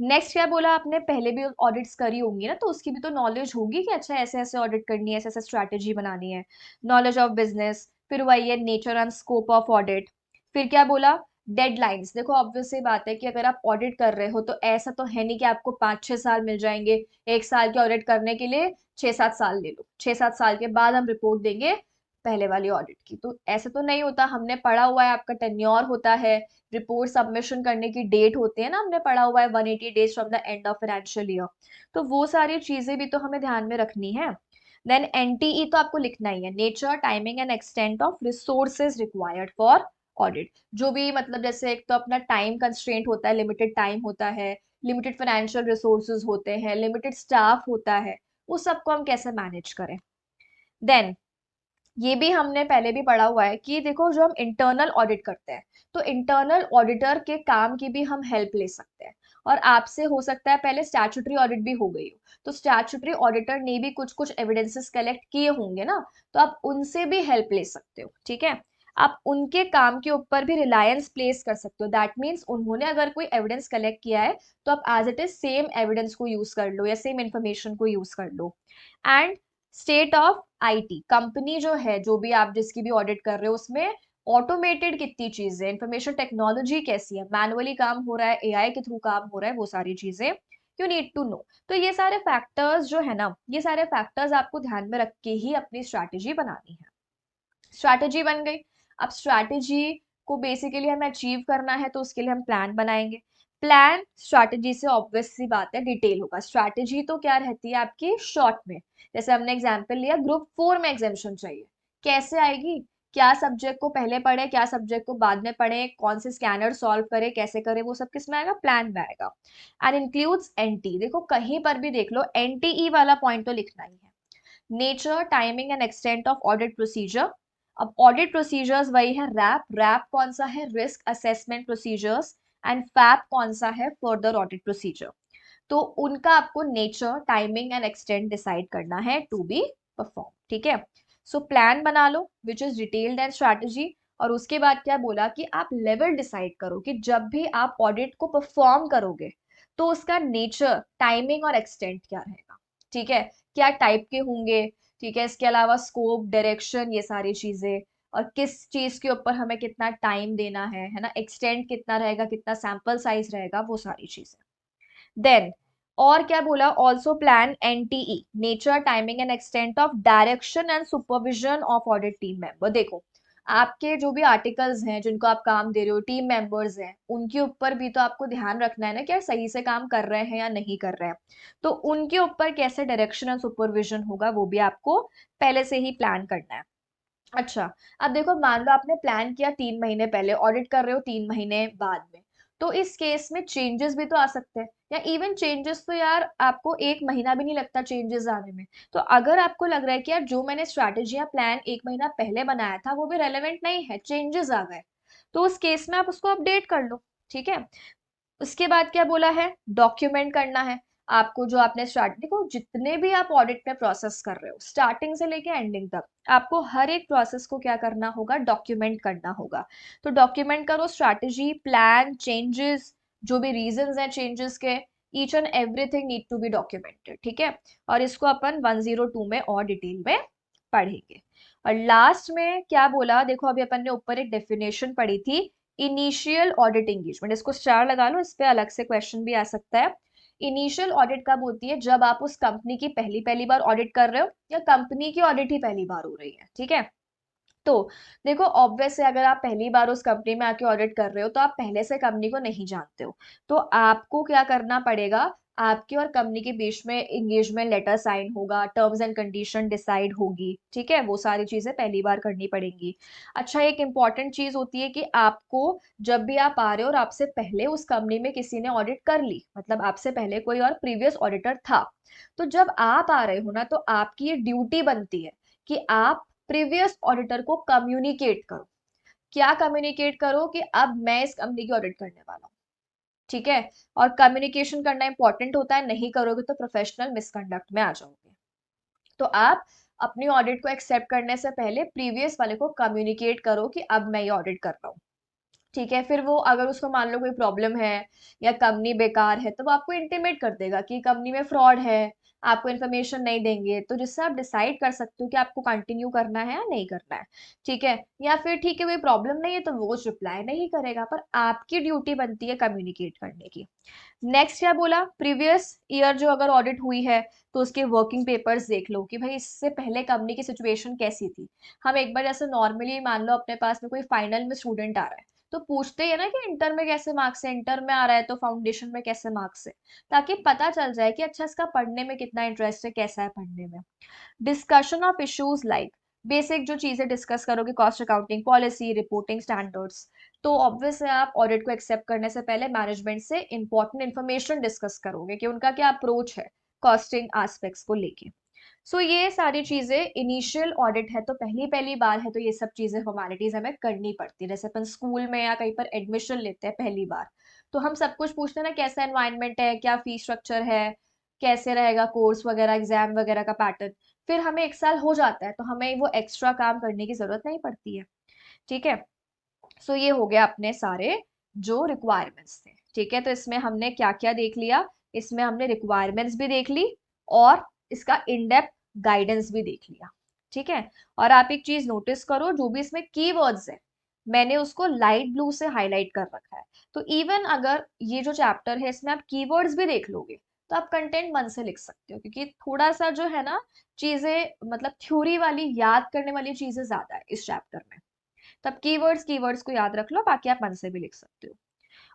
नेक्स्ट क्या बोला, आपने पहले भी ऑडिट्स करी होंगी ना, तो उसकी भी तो नॉलेज होगी कि अच्छा ऐसे ऐसे ऑडिट करनी है, ऐसे ऐसे स्ट्रैटेजी बनानी है, नॉलेज ऑफ बिजनेस। फिर वही है nature and scope of audit. फिर क्या बोला, डेडलाइंस। देखो, ऑब्वियस सी बात है कि अगर आप ऑडिट कर रहे हो तो ऐसा तो है नहीं कि आपको 5-6 साल मिल जाएंगे, एक साल के ऑडिट करने के लिए 6-7 साल ले लो, 6-7 साल के बाद हम रिपोर्ट देंगे पहले वाली ऑडिट की, तो ऐसे तो नहीं होता। हमने पढ़ा हुआ है आपका टेन्योर होता है, रिपोर्ट सबमिशन करने की डेट होती है ना, हमने पढ़ा हुआ है 180 days from the end of financial year, तो वो सारी चीजें भी तो हमें ध्यान में रखनी है। देन एनटीई तो आपको लिखना ही है, nature timing and extent of resources required for audit. जो भी मतलब जैसे एक तो अपना टाइम कंस्ट्रेंट होता है, लिमिटेड टाइम होता है, लिमिटेड फाइनेंशियल रिसोर्सेज होते हैं, लिमिटेड स्टाफ होता है, उस सबको हम कैसे मैनेज करें। देन ये भी हमने पहले भी पढ़ा हुआ है कि देखो जो हम इंटरनल ऑडिट करते हैं, तो इंटरनल ऑडिटर के काम की भी हम हेल्प ले सकते हैं। और आपसे हो सकता है पहले स्टैट्यूटरी ऑडिट भी हो गई हो, तो स्टैट्यूटरी ऑडिटर ने भी कुछ कुछ एविडेंसेस कलेक्ट किए होंगे ना, तो आप उनसे भी हेल्प ले सकते हो। ठीक है, आप उनके काम के ऊपर भी रिलायंस प्लेस कर सकते हो। दैट मीन्स उन्होंने अगर कोई एविडेंस कलेक्ट किया है, तो आप as it is same evidence को यूज कर लो या सेम इंफॉर्मेशन को यूज कर लो। And state of IT, company जो है, जो भी आप जिसकी भी ऑडिट कर रहे हो, उसमें ऑटोमेटेड कितनी चीजें, इंफॉर्मेशन टेक्नोलॉजी कैसी है, मैनुअली काम हो रहा है, एआई के थ्रू काम हो रहा है, वो सारी चीजें यू नीड टू नो। तो ये सारे फैक्टर्स जो है ना, ये सारे फैक्टर्स आपको ध्यान में रख के ही अपनी स्ट्रैटेजी बनानी है। स्ट्रैटेजी बन गई। अब स्ट्रैटेजी को बेसिकली हमें अचीव करना है, तो उसके लिए हम प्लान बनाएंगे। प्लान स्ट्रैटेजी से ऑब्वियस सी बात है डिटेल होगा। स्ट्रैटेजी तो क्या रहती है आपकी शॉर्ट में, जैसे हमने एग्जांपल लिया ग्रुप 4 में एग्जामेशन चाहिए, कैसे आएगी, क्या सब्जेक्ट को पहले पढ़े, क्या सब्जेक्ट को बाद में पढ़े, कौन से स्कैनर सॉल्व करे, कैसे करे, वो सब किस में आएगा, प्लान में आएगा। एंड इंक्लूड्स एनटी, देखो कहीं पर भी देख लो एनटीई वाला पॉइंट तो लिखना ही है। Nature timing and extent of audit procedure. अब ऑडिट प्रोसीजर्स वही है रैप, रैप कौन सा है, risk assessment procedures, and fap कौन सा है, फर्दर ऑडिट प्रोसीजर। तो उनका आपको nature timing and extent decide करना है टू बी परफॉर्म। ठीक है, सो प्लान बना लो which is detailed and strategy. और उसके बाद क्या बोला कि आप लेवल डिसाइड करो कि जब भी आप ऑडिट को परफॉर्म करोगे, तो उसका नेचर टाइमिंग और एक्सटेंट क्या रहेगा। ठीक है, क्या टाइप के होंगे, ठीक है, इसके अलावा स्कोप डायरेक्शन ये सारी चीजें, और किस चीज के ऊपर हमें कितना टाइम देना है ना, एक्सटेंट कितना रहेगा, कितना सैंपल साइज रहेगा, वो सारी चीजें। देन और क्या बोला, also plan NTE, nature timing and extent of direction and supervision of audit team member. देखो आपके जो भी आर्टिकल्स हैं जिनको आप काम दे रहे हो, टीम मेंबर्स हैं, उनके ऊपर भी तो आपको ध्यान रखना है ना कि यार सही से काम कर रहे हैं या नहीं कर रहे हैं। तो उनके ऊपर कैसे डायरेक्शन एंड सुपरविजन होगा, वो भी आपको पहले से ही प्लान करना है। अच्छा, अब देखो मान लो आपने प्लान किया 3 महीने पहले, ऑडिट कर रहे हो 3 महीने बाद में, तो इस केस में चेंजेस भी तो आ सकते हैं, या इवन चेंजेस तो यार आपको 1 महीना भी नहीं लगता चेंजेस आने में। तो अगर आपको लग रहा है कि यार जो मैंने स्ट्रैटेजी या प्लान 1 महीना पहले बनाया था वो भी रेलेवेंट नहीं है, चेंजेस आ गए, तो उस केस में आप उसको अपडेट कर लो। ठीक है, उसके बाद क्या बोला है, डॉक्यूमेंट करना है आपको जो आपने स्टार्ट, देखो जितने भी आप ऑडिट में प्रोसेस कर रहे हो स्टार्टिंग से लेके एंडिंग तक, आपको हर एक प्रोसेस को क्या करना होगा, डॉक्यूमेंट करना होगा। तो डॉक्यूमेंट करो स्ट्रैटेजी, प्लान, चेंजेस, जो भी रीजंस हैं चेंजेस के, each and everything need to be documented. ठीक है, और इसको अपन 102 में और डिटेल में पढ़ेंगे। और लास्ट में क्या बोला, देखो अभी अपन ने ऊपर एक डेफिनेशन पढ़ी थी, इनिशियल ऑडिट एंगेजमेंट, इसको स्टार लगा लो, इस पे अलग से क्वेश्चन भी आ सकता है। इनिशियल ऑडिट कब होती है, जब आप उस कंपनी की पहली पहली बार ऑडिट कर रहे हो, या कंपनी की ऑडिट ही पहली बार हो रही है। ठीक है, तो देखो ऑब्वियस है अगर आप पहली बार उस कंपनी में आके ऑडिट कर रहे हो, तो आप पहले से कंपनी को नहीं जानते हो, तो आपको क्या करना पड़ेगा, आपके और कंपनी के बीच में एंगेजमेंट लेटर साइन होगा, टर्म्स एंड कंडीशन डिसाइड होगी। ठीक है, वो सारी चीजें पहली बार करनी पड़ेंगी। अच्छा, एक इंपॉर्टेंट चीज होती है कि आपको जब भी आप आ रहे हो और आपसे पहले उस कंपनी में किसी ने ऑडिट कर ली, मतलब आपसे पहले कोई और प्रीवियस ऑडिटर था, तो जब आप आ रहे हो ना, तो आपकी ये ड्यूटी बनती है कि आप प्रीवियस ऑडिटर को कम्युनिकेट करो। क्या कम्युनिकेट करो, कि अब मैं इस कंपनी की ऑडिट करने वाला हूँ। ठीक है, और कम्युनिकेशन करना इंपॉर्टेंट होता है, नहीं करोगे तो प्रोफेशनल मिसकंडक्ट में आ जाओगे। तो आप अपनी ऑडिट को एक्सेप्ट करने से पहले प्रीवियस वाले को कम्युनिकेट करो कि अब मैं ये ऑडिट कर रहा हूँ। ठीक है, फिर वो अगर उसको मान लो कोई प्रॉब्लम है या कंपनी बेकार है, तो वो आपको इंटीमेट कर देगा कि कंपनी में फ्रॉड है, आपको इन्फॉर्मेशन नहीं देंगे, तो जिससे आप डिसाइड कर सकते हो कि आपको कंटिन्यू करना है या नहीं करना है। ठीक है, या फिर ठीक है कोई प्रॉब्लम नहीं है तो वो रिप्लाई नहीं करेगा, पर आपकी ड्यूटी बनती है कम्युनिकेट करने की। नेक्स्ट क्या बोला, प्रीवियस ईयर जो अगर ऑडिट हुई है, तो उसके वर्किंग पेपर्स देख लो कि भाई इससे पहले कंपनी की सिचुएशन कैसी थी। हम एक बार जैसे नॉर्मली मान लो अपने पास में कोई फाइनल में स्टूडेंट आ रहा है, तो पूछते ही है ना कि इंटर में कैसे मार्क्स है, इंटर में आ रहा है तो फाउंडेशन में कैसे मार्क्स है, ताकि पता चल जाए कि अच्छा इसका पढ़ने में कितना इंटरेस्ट है, कैसा है पढ़ने में। Discussion of issues like basic जो चीजें डिस्कस करोगे, cost accounting policy, reporting standards. तो ऑब्वियस है आप ऑडिट को एक्सेप्ट करने से पहले मैनेजमेंट से इंपॉर्टेंट इन्फॉर्मेशन डिस्कस करोगे कि उनका क्या अप्रोच है कॉस्टिंग एस्पेक्ट्स को लेके। सो ये सारी चीजें, इनिशियल ऑडिट है तो पहली पहली बार है तो ये सब चीजें फॉर्मेलिटीज हमें करनी पड़ती है। जैसे अपन स्कूल में या कहीं पर एडमिशन लेते हैं पहली बार, तो हम सब कुछ पूछते हैं ना, कैसा एनवायरनमेंट है, क्या फीस स्ट्रक्चर है, कैसे रहेगा कोर्स वगैरह, एग्जाम वगैरह का पैटर्न। फिर हमें एक साल हो जाता है तो हमें वो एक्स्ट्रा काम करने की जरूरत नहीं पड़ती है। ठीक है, सो ये हो गया अपने सारे जो रिक्वायरमेंट्स थे। ठीक है, तो इसमें हमने क्या क्या देख लिया, इसमें हमने रिक्वायरमेंट्स भी देख ली और इसका इन डेप्थ गाइडेंस भी देख लिया। ठीक है, और आप एक चीज नोटिस करो, जो भी इसमें कीवर्ड्स है मैंने उसको लाइट ब्लू से हाईलाइट कर रखा है। तो इवन अगर ये जो चैप्टर है इसमें आप कीवर्ड्स भी देख लोगे तो आप कंटेंट मन से लिख सकते हो, क्योंकि थोड़ा सा जो है ना चीजें मतलब थ्योरी वाली याद करने वाली चीजें ज्यादा है इस चैप्टर में। तब कीवर्ड्स कीवर्ड्स को याद रख लो, बाकी आप मन से भी लिख सकते हो।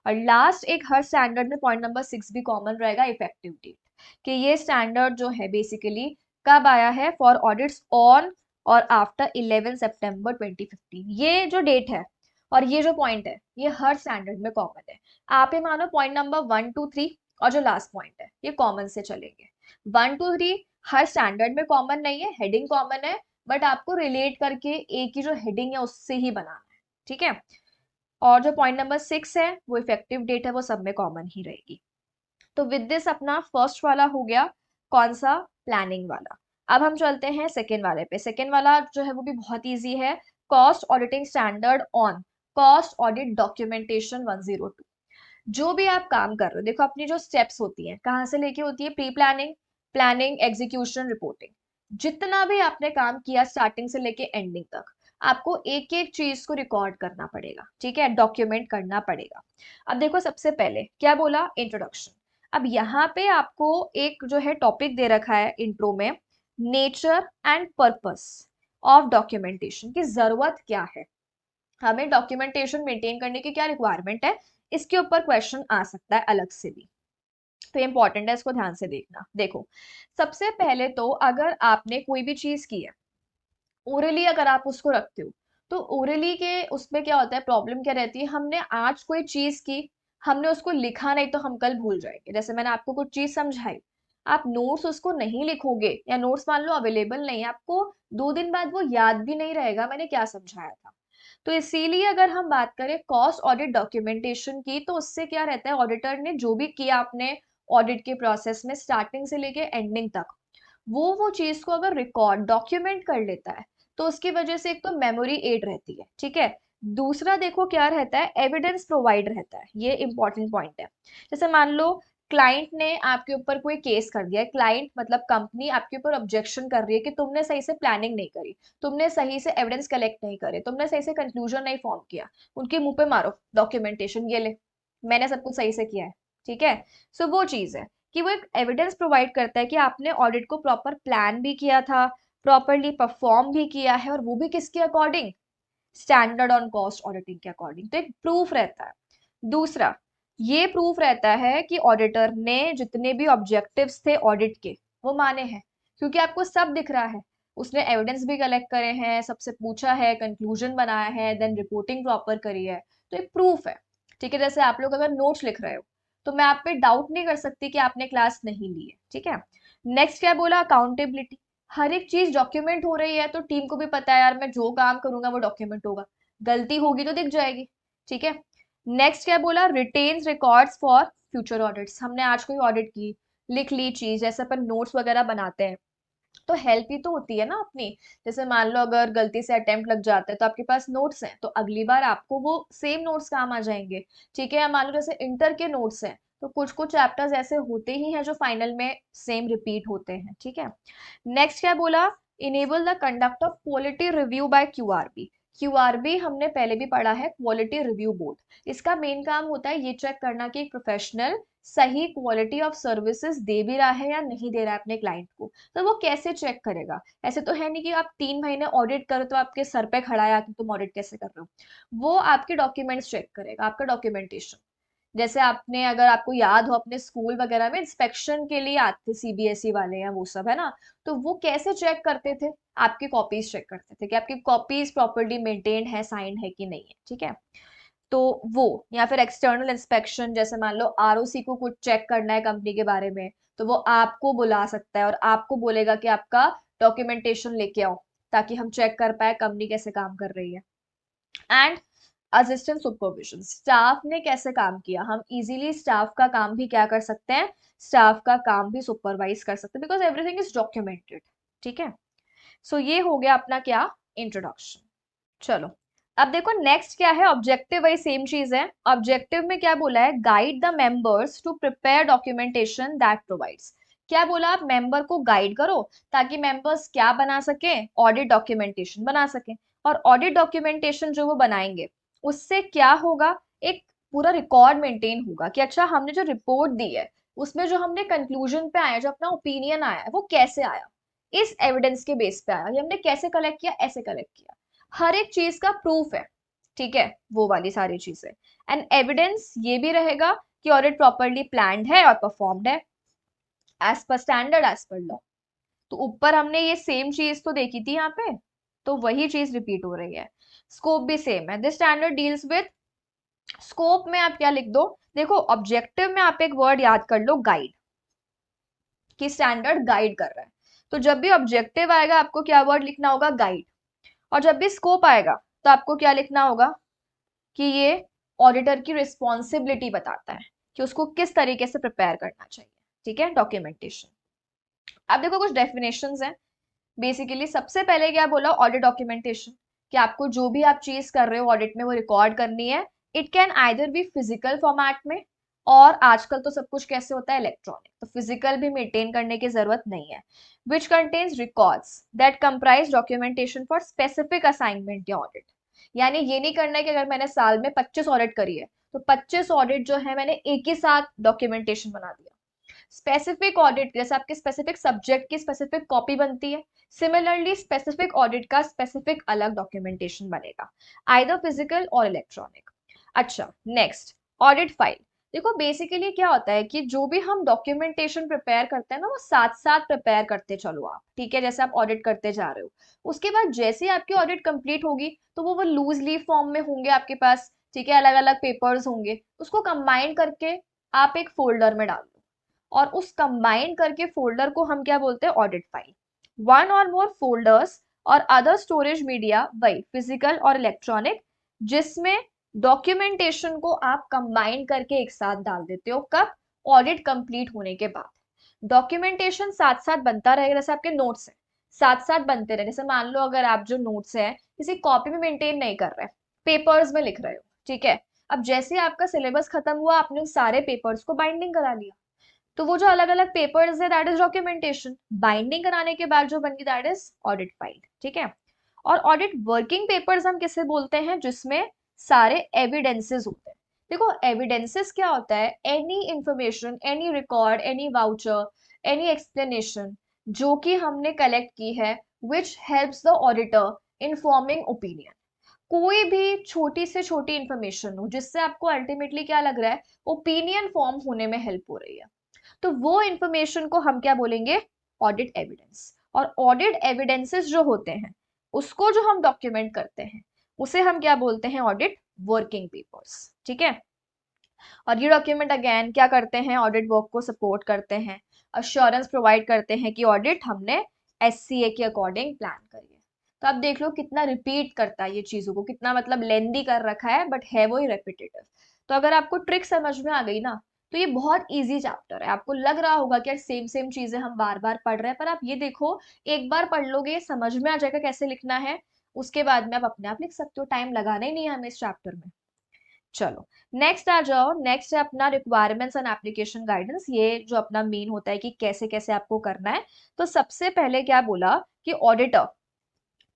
और लास्ट एक हर स्टैंडर्ड में पॉइंट नंबर 6 भी कॉमन रहेगा, इफेक्टिव डेट, कि ये स्टैंडर्ड जो है बेसिकली कब आया है, फॉर ऑडिट्स ऑन और आफ्टर 11 सितंबर 2015। ये जो डेट है और ये जो पॉइंट है ये हर स्टैंडर्ड में कॉमन है। आप ये मानो पॉइंट नंबर 1 2 3 और जो लास्ट पॉइंट है ये कॉमन से चलेंगे। 1 2 3 हर स्टैंडर्ड में कॉमन नहीं है, हेडिंग कॉमन है, बट आपको रिलेट करके एक ही जो हेडिंग है उससे ही बनाना है। ठीक है, और जो पॉइंट नंबर 6 है वो इफेक्टिव डेट है, वो सब में कॉमन ही रहेगी। तो विद दिस अपना फर्स्ट वाला हो गया, कौन सा, प्लानिंग वाला। अब हम चलते हैं सेकेंड वाले पे। सेकेंड वाला जो है वो भी बहुत इजी है, cost auditing standard on cost audit documentation 102। जो भी आप काम कर रहे हो, देखो अपनी जो स्टेप्स होती हैं कहाँ से लेके होती है, pre planning, planning, execution, reporting. जितना भी आपने काम किया स्टार्टिंग से लेके एंडिंग तक, आपको एक एक चीज को रिकॉर्ड करना पड़ेगा। ठीक है, डॉक्यूमेंट करना पड़ेगा। अब देखो सबसे पहले क्या बोला, इंट्रोडक्शन। अब यहाँ पे आपको एक जो है टॉपिक दे रखा है इंट्रो में, nature and purpose of documentation, की जरूरत क्या है, हमें डॉक्यूमेंटेशन मेंटेन करने की क्या रिक्वायरमेंट है, इसके ऊपर क्वेश्चन आ सकता है अलग से भी। तो इंपॉर्टेंट है, इसको ध्यान से देखना। देखो सबसे पहले तो अगर आपने कोई भी चीज की है ओरली, अगर आप उसको रखते हो तो ओरली के उसमें क्या होता है, प्रॉब्लम क्या रहती है, हमने आज कोई चीज की, हमने उसको लिखा नहीं तो हम कल भूल जाएंगे। जैसे मैंने आपको कुछ चीज समझाई, आप नोट्स उसको नहीं लिखोगे या नोट्स मान लो अवेलेबल नहीं है, आपको 2 दिन बाद वो याद भी नहीं रहेगा मैंने क्या समझाया था। तो इसीलिए अगर हम बात करें कॉस्ट ऑडिट डॉक्यूमेंटेशन की, तो उससे क्या रहता है, ऑडिटर ने जो भी किया अपने ऑडिट के प्रोसेस में स्टार्टिंग से लेके एंडिंग तक, वो चीज को अगर रिकॉर्ड डॉक्यूमेंट कर लेता है तो उसकी वजह से एक तो मेमोरी एड रहती है। ठीक है, दूसरा देखो क्या रहता है, एविडेंस प्रोवाइड रहता है, ये इंपॉर्टेंट पॉइंट है। जैसे मान लो क्लाइंट ने आपके ऊपर कोई केस कर दिया है, क्लाइंट मतलब कंपनी आपके ऊपर ऑब्जेक्शन कर रही है कि तुमने सही से प्लानिंग नहीं करी, तुमने सही से एविडेंस कलेक्ट नहीं करे, तुमने सही से कंक्लूजन नहीं फॉर्म किया, उनके मुंह पे मारो डॉक्यूमेंटेशन, ये ले मैंने सब कुछ सही से किया है। ठीक है, सो वो चीज है कि वो एक एविडेंस प्रोवाइड करता है कि आपने ऑडिट को प्रॉपर प्लान भी किया था, प्रॉपरली परफॉर्म भी किया है, और वो भी किसके according, standard on cost auditing के अकॉर्डिंग। तो एक प्रूफ रहता है। दूसरा ये प्रूफ रहता है कि ऑडिटर ने जितने भी ऑब्जेक्टिव्स थे ऑडिट के वो माने हैं, क्योंकि आपको सब दिख रहा है, उसने एविडेंस भी कलेक्ट करे हैं, सबसे पूछा है, कंक्लूजन बनाया है, देन रिपोर्टिंग प्रॉपर करी है। तो एक प्रूफ है। ठीक है, जैसे आप लोग अगर नोट्स लिख रहे हो तो मैं आप पे डाउट नहीं कर सकती कि आपने क्लास नहीं ली है। ठीक है, नेक्स्ट क्या बोला, अकाउंटेबिलिटी। हर एक चीज डॉक्यूमेंट हो रही है तो टीम को भी पता है यार मैं जो काम करूंगा वो डॉक्यूमेंट होगा, गलती होगी तो दिख जाएगी। ठीक है, नेक्स्ट क्या बोला, retains records for future audits. हमने आज कोई ऑडिट की, लिख ली चीज, जैसे अपन नोट्स वगैरह बनाते हैं तो हेल्प ही तो होती है ना अपनी। जैसे मान लो अगर गलती से अटेम्प्ट लग जाता है तो आपके पास नोट्स हैं, तो अगली बार आपको वो सेम नोट्स काम आ जाएंगे। ठीक है, या मान लो जैसे इंटर के नोट्स हैं तो कुछ कुछ चैप्टर्स ऐसे होते ही हैं जो फाइनल में सेम रिपीट होते हैं। ठीक है, नेक्स्ट क्या बोला, enable the conduct of quality review by QRB. QRB हमने पहले भी पढ़ा है, क्वालिटी रिव्यू बोर्ड। इसका मेन काम होता है ये चेक करना कि एक प्रोफेशनल सही क्वालिटी ऑफ सर्विसेज दे भी रहा है या नहीं दे रहा है अपने क्लाइंट को। तो वो कैसे चेक करेगा? ऐसे तो है नहीं कि आप 3 महीने ऑडिट करो तो आपके सर पे खड़ा है कि तुम ऑडिट कैसे कर रहे हो। वो आपके डॉक्यूमेंट्स चेक करेगा, आपका डॉक्यूमेंटेशन। जैसे आपने, अगर आपको याद हो, अपने स्कूल वगैरह में इंस्पेक्शन के लिए आते थे सीबीएसई वाले या वो सब, है ना? तो वो कैसे चेक करते थे? आपकी कॉपीज चेक करते थे कि आपकी कॉपीज प्रॉपर्ली मेंटेन्ड है, साइंड है कि नहीं है, ठीक है? तो वो, या फिर एक्सटर्नल इंस्पेक्शन, जैसे मान लो आरओसी को कुछ चेक करना है कंपनी के बारे में, तो वो आपको बुला सकता है और आपको बोलेगा कि आपका डॉक्यूमेंटेशन लेके आओ, ताकि हम चेक कर पाए कंपनी कैसे काम कर रही है। एंड असिस्टेंट सुपरविजन, स्टाफ ने कैसे काम किया, हम इजीली स्टाफ का काम भी क्या कर सकते हैं, स्टाफ का काम भी सुपरवाइज कर सकते हैं, बिकॉज एवरीथिंग इज डॉक्यूमेंटेड। ठीक है, सो ये हो गया अपना क्या, इंट्रोडक्शन। चलो, अब देखो नेक्स्ट क्या है, ऑब्जेक्टिव। वही सेम चीज है। ऑब्जेक्टिव में क्या बोला है, guide the members to prepare documentation that provides. क्या बोला, आप मेंबर को गाइड करो ताकि मेंबर्स क्या बना सके, ऑडिट डॉक्यूमेंटेशन बना सके। और ऑडिट डॉक्यूमेंटेशन जो वो बनाएंगे, उससे क्या होगा, एक पूरा रिकॉर्ड मेंटेन होगा कि अच्छा हमने जो रिपोर्ट दी है उसमें जो हमने कंक्लूजन पे आया, जो अपना ओपिनियन आया है, वो कैसे आया, इस एविडेंस के बेस पे आया, ये हमने कैसे कलेक्ट किया, ऐसे कलेक्ट किया। हर एक चीज का प्रूफ है। ठीक है, वो वाली सारी चीजें। एंड एविडेंस ये भी रहेगा कि ऑडिट प्रॉपरली प्लान्ड है और परफॉर्म्ड है as per standard, as per law. तो ऊपर हमने ये सेम चीज तो देखी थी यहाँ पे, तो वही चीज रिपीट हो रही है। स्कोप भी सेम है, this standard deals with. Scope में आप क्या लिख दो, देखो ऑब्जेक्टिव में आप एक वर्ड याद कर लो, गाइड, कि स्टैंडर्ड गाइड कर रहा है। तो जब भी ऑब्जेक्टिव आएगा आपको क्या वर्ड लिखना होगा, गाइड। और जब भी स्कोप आएगा तो आपको क्या लिखना होगा, कि ये ऑडिटर की रिस्पॉन्सिबिलिटी बताता है कि उसको किस तरीके से प्रिपेयर करना चाहिए। ठीक है, डॉक्यूमेंटेशन। अब देखो कुछ डेफिनेशंस हैं। बेसिकली सबसे पहले क्या बोला, ऑडिट डॉक्यूमेंटेशन, कि आपको जो भी आप चीज कर रहे हो ऑडिट में वो रिकॉर्ड करनी है। It can either B physical format में, और आजकल तो सब कुछ कैसे होता है, इलेक्ट्रॉनिक, तो फिजिकल भी मेंटेन करने की जरूरत नहीं है। Which contains records that comprise documentation for specific assignment या ऑडिट। यानी ये नहीं करना है कि अगर मैंने साल में 25 ऑडिट करी है तो 25 ऑडिट जो है मैंने एक ही साथ डॉक्यूमेंटेशन बना दिया। स्पेसिफिक ऑडिट, जैसे आपके स्पेसिफिक सब्जेक्ट की स्पेसिफिक कॉपी बनती है, सिमिलरली स्पेसिफिक ऑडिट का स्पेसिफिक अलग डॉक्यूमेंटेशन बनेगा, आइदर फिजिकल और इलेक्ट्रॉनिक। अच्छा, नेक्स्ट, ऑडिट फाइल। देखो बेसिकली क्या होता है कि जो भी हम डॉक्यूमेंटेशन प्रिपेयर करते हैं ना, वो साथ साथ प्रिपेयर करते चलो आप। ठीक है, जैसे आप ऑडिट करते जा रहे हो, उसके बाद जैसे ही आपकी ऑडिट कंप्लीट होगी तो वो लूज लीव फॉर्म में होंगे आपके पास। ठीक है, अलग अलग पेपर्स होंगे, उसको कंबाइन करके आप एक फोल्डर में डाल दो, और उस कंबाइन करके फोल्डर को हम क्या बोलते हैं, ऑडिट फाइल। वन और मोर फोल्डर्स और अदर स्टोरेज मीडिया, वही फिजिकल और इलेक्ट्रॉनिक, जिसमें डॉक्यूमेंटेशन को आप कंबाइन करके एक साथ डाल देते हो, कब, ऑडिट कंप्लीट होने के बाद। डॉक्यूमेंटेशन साथ साथ बनता रहेगा, जैसे आपके नोट्स हैं साथ साथ बनते रहे। जैसे मान लो अगर आप जो नोट्स है किसी कॉपी में मेंटेन नहीं कर रहे, पेपर्स में लिख रहे हो, ठीक है, अब जैसे आपका सिलेबस खत्म हुआ आपने उन सारे पेपर्स को बाइंडिंग करा लिया, तो वो जो अलग अलग पेपर्स है दैट इज डॉक्यूमेंटेशन। बाइंडिंग कराने के बाद जो बनी दैट इज ऑडिट फाइल। ठीक है, और ऑडिट वर्किंग पेपर्स हम किसे बोलते हैं, जिसमें सारे एविडेंसेस होते हैं। देखो एविडेंसेस क्या होता है, any information, any record, any voucher, any explanation जो कि हमने कलेक्ट की है, which helps the auditor in forming opinion. कोई भी छोटी से छोटी इंफॉर्मेशन हो जिससे आपको अल्टीमेटली क्या लग रहा है, ओपिनियन फॉर्म होने में हेल्प हो रही है, तो वो इंफॉर्मेशन को हम क्या बोलेंगे, ऑडिट एविडेंस। और ऑडिट एविडेंसेस जो होते हैं उसको जो हम डॉक्यूमेंट करते हैं उसे हम क्या बोलते हैं, ऑडिट वर्किंग पेपर्स। ठीक है, और ये डॉक्यूमेंट अगेन क्या करते हैं, ऑडिट वर्क को सपोर्ट करते हैं, अश्योरेंस प्रोवाइड करते हैं कि ऑडिट हमने एससीए के अकॉर्डिंग प्लान करी है। तो आप देख लो कितना रिपीट करता है ये चीजों को, कितना मतलब लेंदी कर रखा है, बट है वो ही रेपिटेटिव। तो अगर आपको ट्रिक समझ में आ गई ना, तो ये बहुत इजी चैप्टर है। आपको लग रहा होगा कि यार सेम सेम चीजें हम बार बार पढ़ रहे हैं, पर आप ये देखो, एक बार पढ़ लोगे समझ में आ जाएगा कैसे लिखना है, उसके बाद में आप अपने आप लिख सकते हो, टाइम लगाना ही नहीं है हमें इस चैप्टर में। चलो, नेक्स्ट आ जाओ। नेक्स्ट है अपना रिक्वायरमेंट्स एंड एप्लीकेशन गाइडेंस। ये जो अपना मेन होता है कि कैसे कैसे आपको करना है। तो सबसे पहले क्या बोला कि ऑडिटर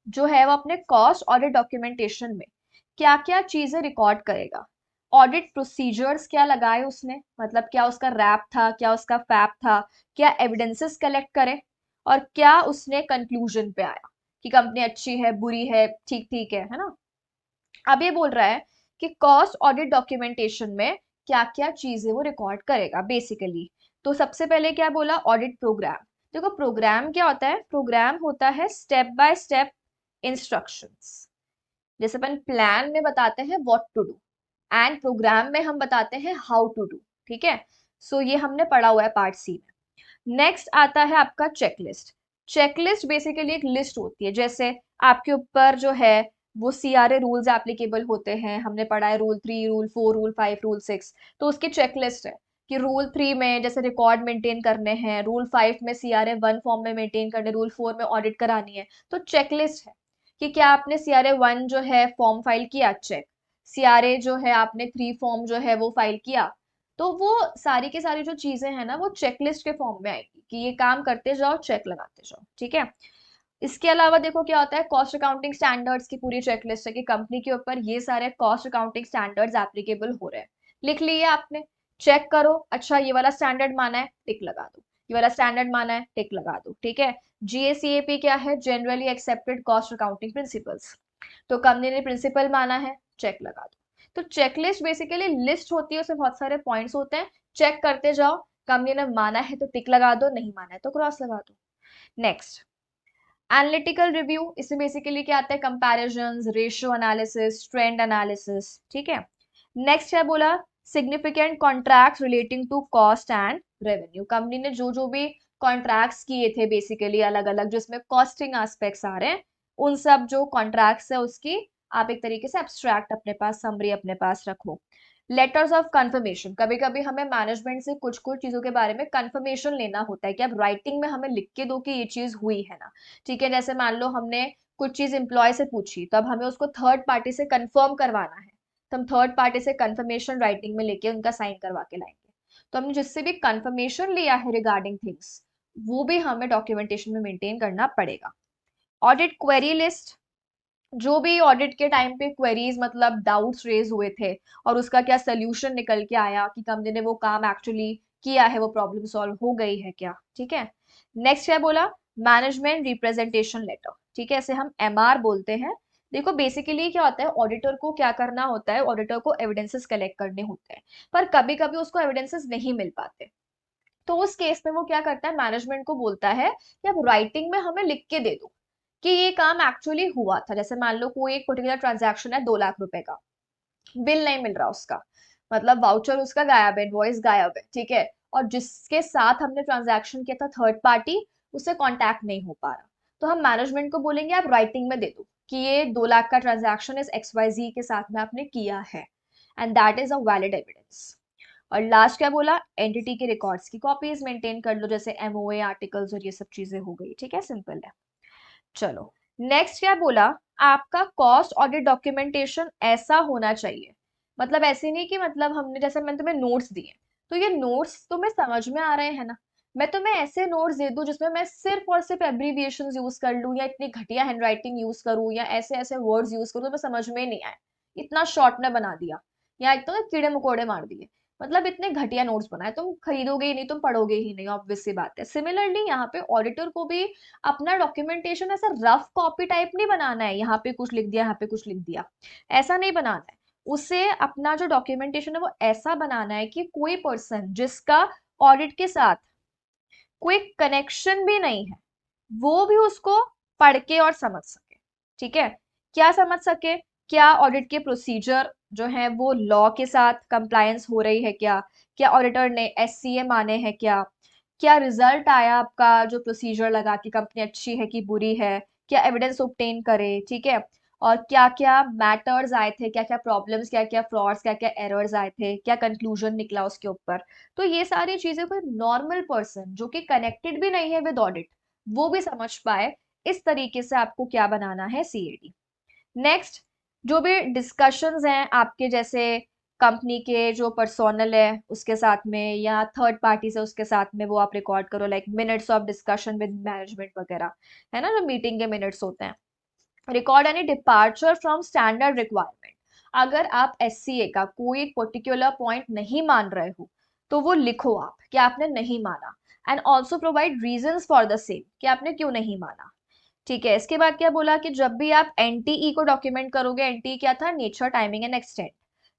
जो है वो अपने कॉस्ट ऑडिट डॉक्यूमेंटेशन में क्या क्या चीजें रिकॉर्ड करेगा। ऑडिट प्रोसीजर्स क्या लगाए उसने, मतलब क्या उसका रैप था, क्या उसका फैप था, क्या एविडेंसेस कलेक्ट करे, और क्या उसने कंक्लूजन पे आया कि कंपनी अच्छी है, बुरी है, ठीक ठीक है ना। अब ये बोल रहा है कि कॉस्ट ऑडिट डॉक्यूमेंटेशन में क्या क्या चीजें वो रिकॉर्ड करेगा बेसिकली। तो सबसे पहले क्या बोला, ऑडिट प्रोग्राम। देखो प्रोग्राम क्या होता है, प्रोग्राम होता है स्टेप बाय स्टेप इंस्ट्रक्शंस। जैसे अपन प्लान में बताते हैं what to do, and program में हम बताते हैं हाउ टू डू। ठीक है, सो ये हमने पढ़ा हुआ है पार्ट सी में। नेक्स्ट आता है आपका चेकलिस्ट। चेकलिस्ट बेसिकली एक लिस्ट होती है, जैसे आपके ऊपर जो है वो सीआरए रूल्स एप्लीकेबल होते हैं, हमने पढ़ा है रूल 3, रूल 4, रूल 5, रूल 6। तो उसकी चेकलिस्ट है कि रूल 3 में जैसे रिकॉर्ड मेंटेन करने हैं, रूल 5 में सीआरए 1 फॉर्म में मेंटेन करने, रूल 4 में ऑडिट करानी है। तो चेकलिस्ट है कि क्या आपने सीआरए 1 जो है फॉर्म फाइल किया, चेक। सीआरए जो है आपने 3 फॉर्म जो है वो फाइल किया। तो वो सारी की सारी जो चीजें हैं ना वो चेकलिस्ट के फॉर्म में आएगी कि ये काम करते जाओ, चेक लगाते जाओ। ठीक है, इसके अलावा देखो क्या होता है, कॉस्ट अकाउंटिंग स्टैंडर्ड्स की पूरी चेकलिस्ट है कि कंपनी के ऊपर ये सारे कॉस्ट अकाउंटिंग स्टैंडर्ड्स एप्लीकेबल हो रहे हैं। लिख लिए आपने, चेक करो, अच्छा ये वाला स्टैंडर्ड माना है, टिक लगा दो। ये वाला स्टैंडर्ड माना है, टिक लगा दो। ठीक है, जीएसीएपी क्या है, generally accepted cost accounting principles. तो कंपनी ने प्रिंसिपल माना है, चेक लगा दो। तो चेकलिस्ट बेसिकली लिस्ट होती है, उसमें बहुत सारे पॉइंट्स होते हैं, चेक करते जाओ। कंपनी ने माना है तो टिक लगा दो, नहीं माना है तो क्रॉस लगा दो। Next, analytical review. इसमें बेसिकली क्या आता है, comparisons, ratio analysis, trend analysis. ठीक है, नेक्स्ट है बोला significant contract relating to cost and revenue. Company ने जो जो भी कॉन्ट्रैक्ट्स किए थे बेसिकली अलग अलग जिसमें कॉस्टिंग एस्पेक्ट्स आ रहे हैं, उन सब जो कॉन्ट्रैक्ट्स है उसकी आप एक तरीके से एब्स्ट्रैक्ट अपने पास, समरी अपने पास रखो। लेटर्स ऑफ कंफर्मेशन, कभी कभी हमें मैनेजमेंट से कुछ कुछ चीजों के बारे में कंफर्मेशन लेना होता है कि अब राइटिंग में हमें लिख के दो कि ये चीज हुई है ना। ठीक है, जैसे मान लो हमने कुछ चीज एम्प्लॉय से पूछी, तो अब हमें उसको थर्ड पार्टी से कंफर्म करवाना है, तो हम थर्ड पार्टी से कंफर्मेशन राइटिंग में लेके उनका साइन करवा के लाएंगे। तो हमने जिससे भी कंफर्मेशन लिया है रिगार्डिंग थिंग्स, वो भी हमें डॉक्यूमेंटेशन में मेंटेन करना पड़ेगा। ऑडिट क्वेरी लिस्ट, जो भी ऑडिट के टाइम पे क्वेरीज मतलब डाउट्स रेज हुए थे और उसका क्या सोल्यूशन निकल के आया कि कंपनी ने वो काम एक्चुअली किया है, वो प्रॉब्लम सॉल्व हो गई है क्या। ठीक है, नेक्स्ट है बोला मैनेजमेंट रिप्रेजेंटेशन लेटर। ठीक है, इसे हम एमआर बोलते हैं। देखो बेसिकली क्या होता है, ऑडिटर को क्या करना होता है, ऑडिटर को एविडेंसेस कलेक्ट करने होते हैं, पर कभी कभी उसको एविडेंसेस नहीं मिल पाते। तो उस केस में वो क्या करता है, मैनेजमेंट को बोलता है कि अब राइटिंग में हमें लिख के दे दो कि ये काम एक्चुअली हुआ था। जैसे मान लो कोई एक पर्टिकुलर ट्रांजैक्शन है 2 लाख रुपए का, बिल नहीं मिल रहा उसका, मतलब वाउचर उसका गायब है, इनवॉइस गायब है। ठीक है, और जिसके साथ हमने ट्रांजैक्शन किया था थर्ड पार्टी, उससे कांटेक्ट नहीं हो पा रहा, तो हम मैनेजमेंट को बोलेंगे आप राइटिंग में दे दो कि ये 2 लाख का ट्रांजैक्शन इस XYZ के साथ में आपने किया है, and that is a valid evidence. और लास्ट क्या बोला, एंटिटी के रिकॉर्ड्स की कॉपीज मेंटेन कर लो, जैसे एमओए आर्टिकल्स और ये सब चीजें हो गई। ठीक है, सिंपल है। चलो, नेक्स्ट क्या बोला, आपका कॉस्ट ऑडिट डॉक्यूमेंटेशन ऐसा होना चाहिए, मतलब ऐसे नहीं कि मतलब हमने जैसे मैंने तुम्हें नोट्स दिए, तो ये नोट्स तुम्हें समझ में आ रहे हैं ना, मैं तुम्हें ऐसे नोट्स दे दूं जिसमें मैं सिर्फ और सिर्फ एब्रीविएशंस यूज कर लूं या इतनी घटिया हैंडराइटिंग यूज करूं या ऐसे ऐसे वर्ड्स यूज करूं तो मैं समझ में नहीं आए, इतना शॉर्ट में बना दिया, या एक तो ना कीड़े मकोड़े मार दिए, मतलब इतने घटिया नोट्स बनाए, तुम खरीदोगे ही नहीं, तुम पढ़ोगे ही नहीं, ऑब्वियस सी बात है। सिमिलरली यहाँ पे ऑडिटर को भी अपना डॉक्यूमेंटेशन ऐसा रफ कॉपी टाइप नहीं बनाना है, यहाँ पे कुछ लिख दिया, यहाँ पे कुछ लिख दिया, ऐसा नहीं बनाना है। उसे अपना जो डॉक्यूमेंटेशन है वो ऐसा बनाना है कि कोई पर्सन जिसका ऑडिट के साथ कोई कनेक्शन भी नहीं है, वो भी उसको पढ़ के और समझ सके। ठीक है, क्या समझ सके, क्या ऑडिट के प्रोसीजर जो है वो लॉ के साथ कंप्लायंस हो रही है क्या, क्या ऑडिटर ने SCA माने हैं क्या, क्या रिजल्ट आया आपका जो प्रोसीजर लगा कि कंपनी अच्छी है कि बुरी है, क्या एविडेंस ऑब्टेन करे। ठीक है, और क्या क्या मैटर्स आए थे, क्या क्या प्रॉब्लम्स, क्या क्या फ्रॉड्स, क्या क्या एरर्स आए थे, क्या कंक्लूजन निकला उसके ऊपर। तो ये सारी चीजें कोई नॉर्मल पर्सन जो कि कनेक्टेड भी नहीं है विद ऑडिट, वो भी समझ पाए, इस तरीके से आपको क्या बनाना है CAD। नेक्स्ट, जो भी डिस्कशंस हैं आपके जैसे कंपनी के जो पर्सोनल है उसके साथ में या थर्ड पार्टी से उसके साथ में, वो आप रिकॉर्ड करो, like minutes of discussion with management वगैरह, है ना, जो मीटिंग के मिनट्स होते हैं। Record any departure from standard requirement, अगर आप एससीए का कोई एक पर्टिकुलर पॉइंट नहीं मान रहे हो तो वो लिखो आप कि आपने नहीं माना, and also provide reasons for the same कि आपने क्यों नहीं माना। ठीक है, इसके बाद क्या बोला कि जब भी आप एनटीई को डॉक्यूमेंट करोगे, एनटीई क्या था, नेचर, टाइमिंग एंड एक्सटेंट,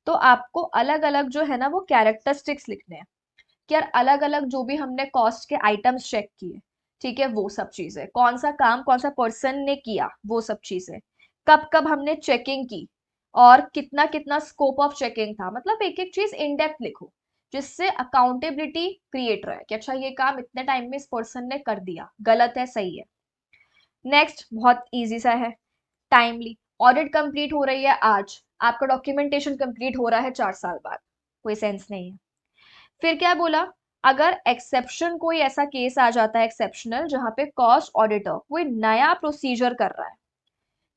तो आपको अलग अलग जो है ना वो कैरेक्टरिस्टिक्स लिखने हैं कि यार अलग अलग जो भी हमने कॉस्ट के आइटम्स चेक किए, ठीक है, वो सब चीजें, कौन सा काम कौन सा पर्सन ने किया वो सब चीजें, कब कब हमने चेकिंग की और कितना कितना स्कोप ऑफ चेकिंग था, मतलब एक एक चीज इन डेप्थ लिखो जिससे अकाउंटेबिलिटी क्रिएट रहे कि अच्छा ये काम इतने टाइम में इस पर्सन ने कर दिया, गलत है सही है। नेक्स्ट बहुत इजी सा है, टाइमली, ऑडिट कंप्लीट हो रही है आज, आपका डॉक्यूमेंटेशन कंप्लीट हो रहा है 4 साल बाद, कोई सेंस नहीं है। फिर क्या बोला, अगर एक्सेप्शन कोई ऐसा केस आ जाता है एक्सेप्शनल जहां पे कॉस्ट ऑडिटर कोई नया प्रोसीजर कर रहा है,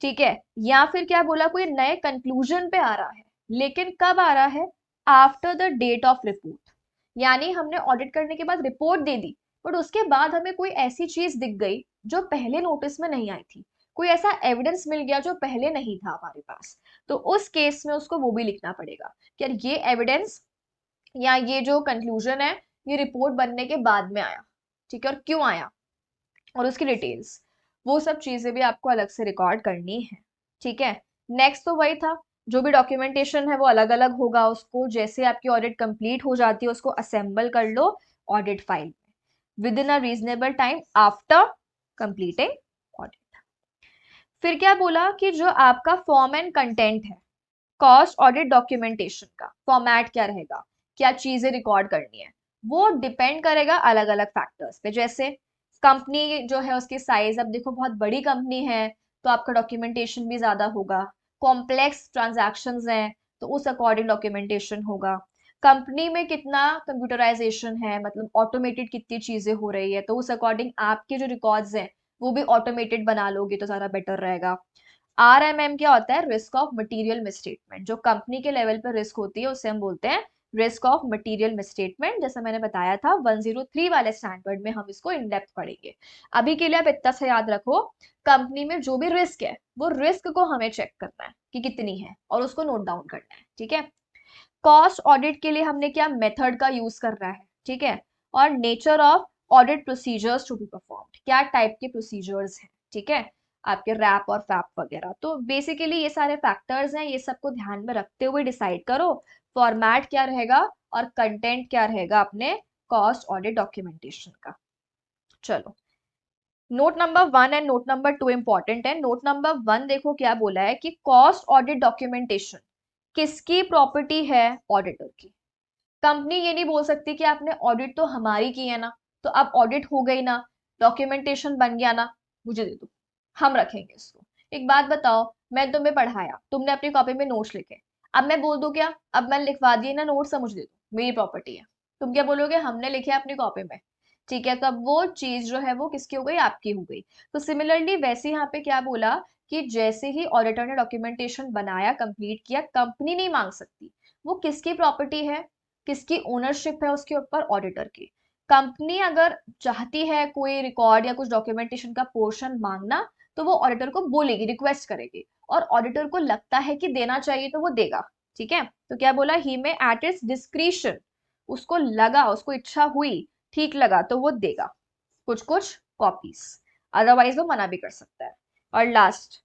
ठीक है, या फिर क्या बोला कोई नए कंक्लूजन पे आ रहा है, लेकिन कब आ रहा है, after the date of report, यानी हमने ऑडिट करने के बाद रिपोर्ट दे दी बट उसके बाद हमें कोई ऐसी चीज दिख गई जो पहले नोटिस में नहीं आई थी, कोई ऐसा एविडेंस मिल गया जो पहले नहीं था हमारे पास, तो उस केस में उसको वो भी लिखना पड़ेगा कि यार ये एविडेंस या ये जो कंक्लूजन है ये रिपोर्ट बनने के बाद में आया, ठीक है, और क्यों आया, और उसकी डिटेल्स, वो सब चीजें भी आपको अलग से रिकॉर्ड करनी है। ठीक है, नेक्स्ट तो वही था, जो भी डॉक्यूमेंटेशन है वो अलग अलग होगा, उसको जैसे आपकी ऑडिट कंप्लीट हो जाती है उसको असेंबल कर लो ऑडिट फाइल में with in a reasonable time after completing audit. फिर क्या बोला कि जो आपका फॉर्म एंड कंटेंट है कॉस्ट ऑडिट डॉक्यूमेंटेशन का फॉर्मेट क्या रहेगा, क्या चीजें रिकॉर्ड करनी है, वो डिपेंड करेगा अलग अलग फैक्टर्स पे, जैसे कंपनी जो है उसकी साइज, अब देखो बहुत बड़ी कंपनी है तो आपका डॉक्यूमेंटेशन भी ज्यादा होगा, कॉम्प्लेक्स ट्रांजैक्शंस हैं तो उस अकॉर्डिंग डॉक्यूमेंटेशन होगा, कंपनी में कितना कंप्यूटराइजेशन है, मतलब ऑटोमेटेड कितनी चीजें हो रही है तो उस अकॉर्डिंग आपके जो रिकॉर्ड्स हैं वो भी ऑटोमेटेड बना लोगे तो ज्यादा बेटर रहेगा। आरएमएम क्या होता है, रिस्क ऑफ मटेरियल मिसस्टेटमेंट, जो कंपनी के लेवल पर रिस्क होती है उसे हम बोलते हैं रिस्क ऑफ मटेरियल मिसस्टेटमेंट, जैसा मैंने बताया था 103 वाले स्टैंडर्ड में हम इसको इन डेप्थ पढ़ेंगे। अभी के लिए आप इतना सा याद रखो, कंपनी में जो भी रिस्क है वो रिस्क को हमें चेक करना है कि कितनी है और उसको नोट डाउन करना है। ठीक है, कॉस्ट ऑडिट के लिए हमने क्या मेथड का यूज करना है, ठीक है, और nature of audit procedures to be performed, क्या टाइप के प्रोसीजर्स हैं, ठीक है, आपके रैप और फैप वगैरह, तो बेसिकली ये सारे फैक्टर्स हैं, ये सबको ध्यान में रखते हुए डिसाइड करो फॉर्मेट क्या रहेगा और कंटेंट क्या रहेगा अपने कॉस्ट ऑडिट डॉक्यूमेंटेशन का। चलो, note number 1 and note number 2 important है। नोट नंबर 1 देखो क्या बोला है कि कॉस्ट ऑडिट डॉक्यूमेंटेशन किसकी प्रॉपर्टी है, ऑडिटर की। कंपनी ये नहीं बोल सकती कि आपने ऑडिट तो हमारी की है ना, तो अब ऑडिट हो गई ना, डॉक्यूमेंटेशन बन गया ना, मुझे दे दो, हम रखेंगे इसको। एक बात बताओ, मैं तुम्हें पढ़ाया, तुमने अपनी कॉपी में नोट्स लिखे, अब मैं बोल दूं क्या, अब मैंने लिखवा दिए ना नोट्स, मुझे दे दो, मेरी प्रॉपर्टी है, तुम क्या बोलोगे, हमने लिखे अपनी कॉपी में, ठीक है, तो अब वो चीज जो है वो किसकी हो गई, आपकी हो गई। तो सिमिलरली वैसे यहाँ पे क्या बोला कि जैसे ही ऑडिटर ने डॉक्यूमेंटेशन बनाया कंप्लीट किया, कंपनी नहीं मांग सकती, वो किसकी प्रॉपर्टी है, किसकी ओनरशिप है उसके ऊपर, ऑडिटर की। कंपनी अगर चाहती है कोई रिकॉर्ड या कुछ डॉक्यूमेंटेशन का पोर्शन मांगना तो वो ऑडिटर को बोलेगी, रिक्वेस्ट करेगी, और ऑडिटर को लगता है कि देना चाहिए तो वो देगा। ठीक है, तो क्या बोला, ही में एट इट्स डिस्क्रिशन, उसको लगा, उसको इच्छा हुई, ठीक लगा तो वो देगा कुछ कुछ कॉपीज, अदरवाइज वो मना भी कर सकता है। और लास्ट,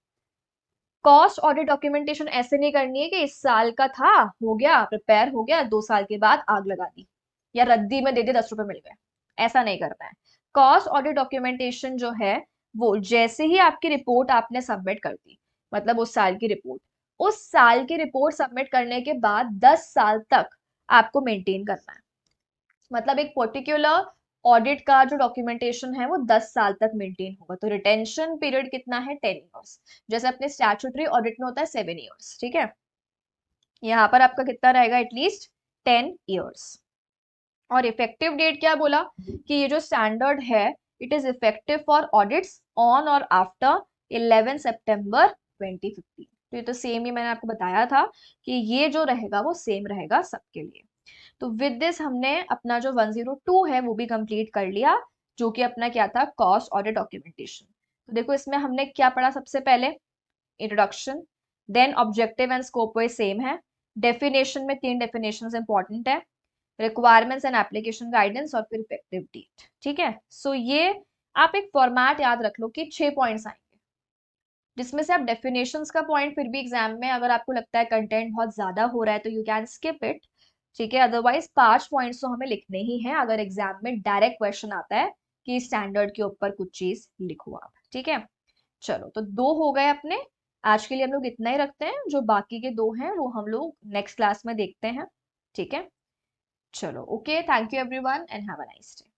कॉस्ट ऑडिट डॉक्यूमेंटेशन ऐसे नहीं करनी है कि इस साल का था, हो गया प्रिपेयर हो गया, 2 साल के बाद आग लगा दी या रद्दी में दे दे 10 रुपए मिल गए, ऐसा नहीं करना है। कॉस्ट ऑडिट डॉक्यूमेंटेशन जो है वो जैसे ही आपकी रिपोर्ट आपने सबमिट कर दी, मतलब उस साल की रिपोर्ट, उस साल की रिपोर्ट सबमिट करने के बाद 10 साल तक आपको मेंटेन करना है, मतलब एक पर्टिकुलर ऑडिट का जो डॉक्यूमेंटेशन है वो 10 साल तक मेंटेन होगा, तो रिटेंशन पीरियड कितना है, 10 ईयर्स, जैसे अपने स्टैट्यूटरी ऑडिट में होता है 7 ईयर्स। ठीक है, यहाँ पर आपका कितना रहेगा, एटलीस्ट 10 ईयर्स। और इफेक्टिव डेट क्या बोला कि ये जो स्टैंडर्ड है it is effective for audits on और आफ्टर 11 सितंबर 2015, तो ये तो सेम ही मैंने आपको बताया था कि ये जो रहेगा वो सेम रहेगा सबके लिए। तो विद दिस हमने अपना जो 102 है वो भी कंप्लीट कर लिया, जो कि अपना क्या था, कॉस्ट ऑडिट डॉक्यूमेंटेशन। तो देखो इसमें हमने क्या पढ़ा, सबसे पहले introduction, then objective and scope वे सेम है, डेफिनेशन में 3 डेफिनेशन इंपॉर्टेंट है, रिक्वायरमेंट्स एंड एप्लीकेशन गाइडेंस और फिर इफेक्टिव डेट। ठीक है, सो ये आप एक फॉर्मेट याद रख लो कि 6 पॉइंट्स आएंगे, जिसमें से आप डेफिनेशंस का पॉइंट फिर भी एग्जाम में अगर आपको लगता है कंटेंट बहुत ज्यादा हो रहा है तो यू कैन स्किप इट। ठीक है, अदरवाइज 5 पॉइंट्स तो हमें लिखने ही हैं अगर एग्जाम में डायरेक्ट क्वेश्चन आता है कि स्टैंडर्ड के ऊपर कुछ चीज लिखो आप। ठीक है, चलो तो 2 हो गए अपने। आज के लिए हम लोग इतना ही रखते हैं, जो बाकी के 2 हैं वो हम लोग नेक्स्ट क्लास में देखते हैं। ठीक है, चलो okay, thank you everyone and have a nice day.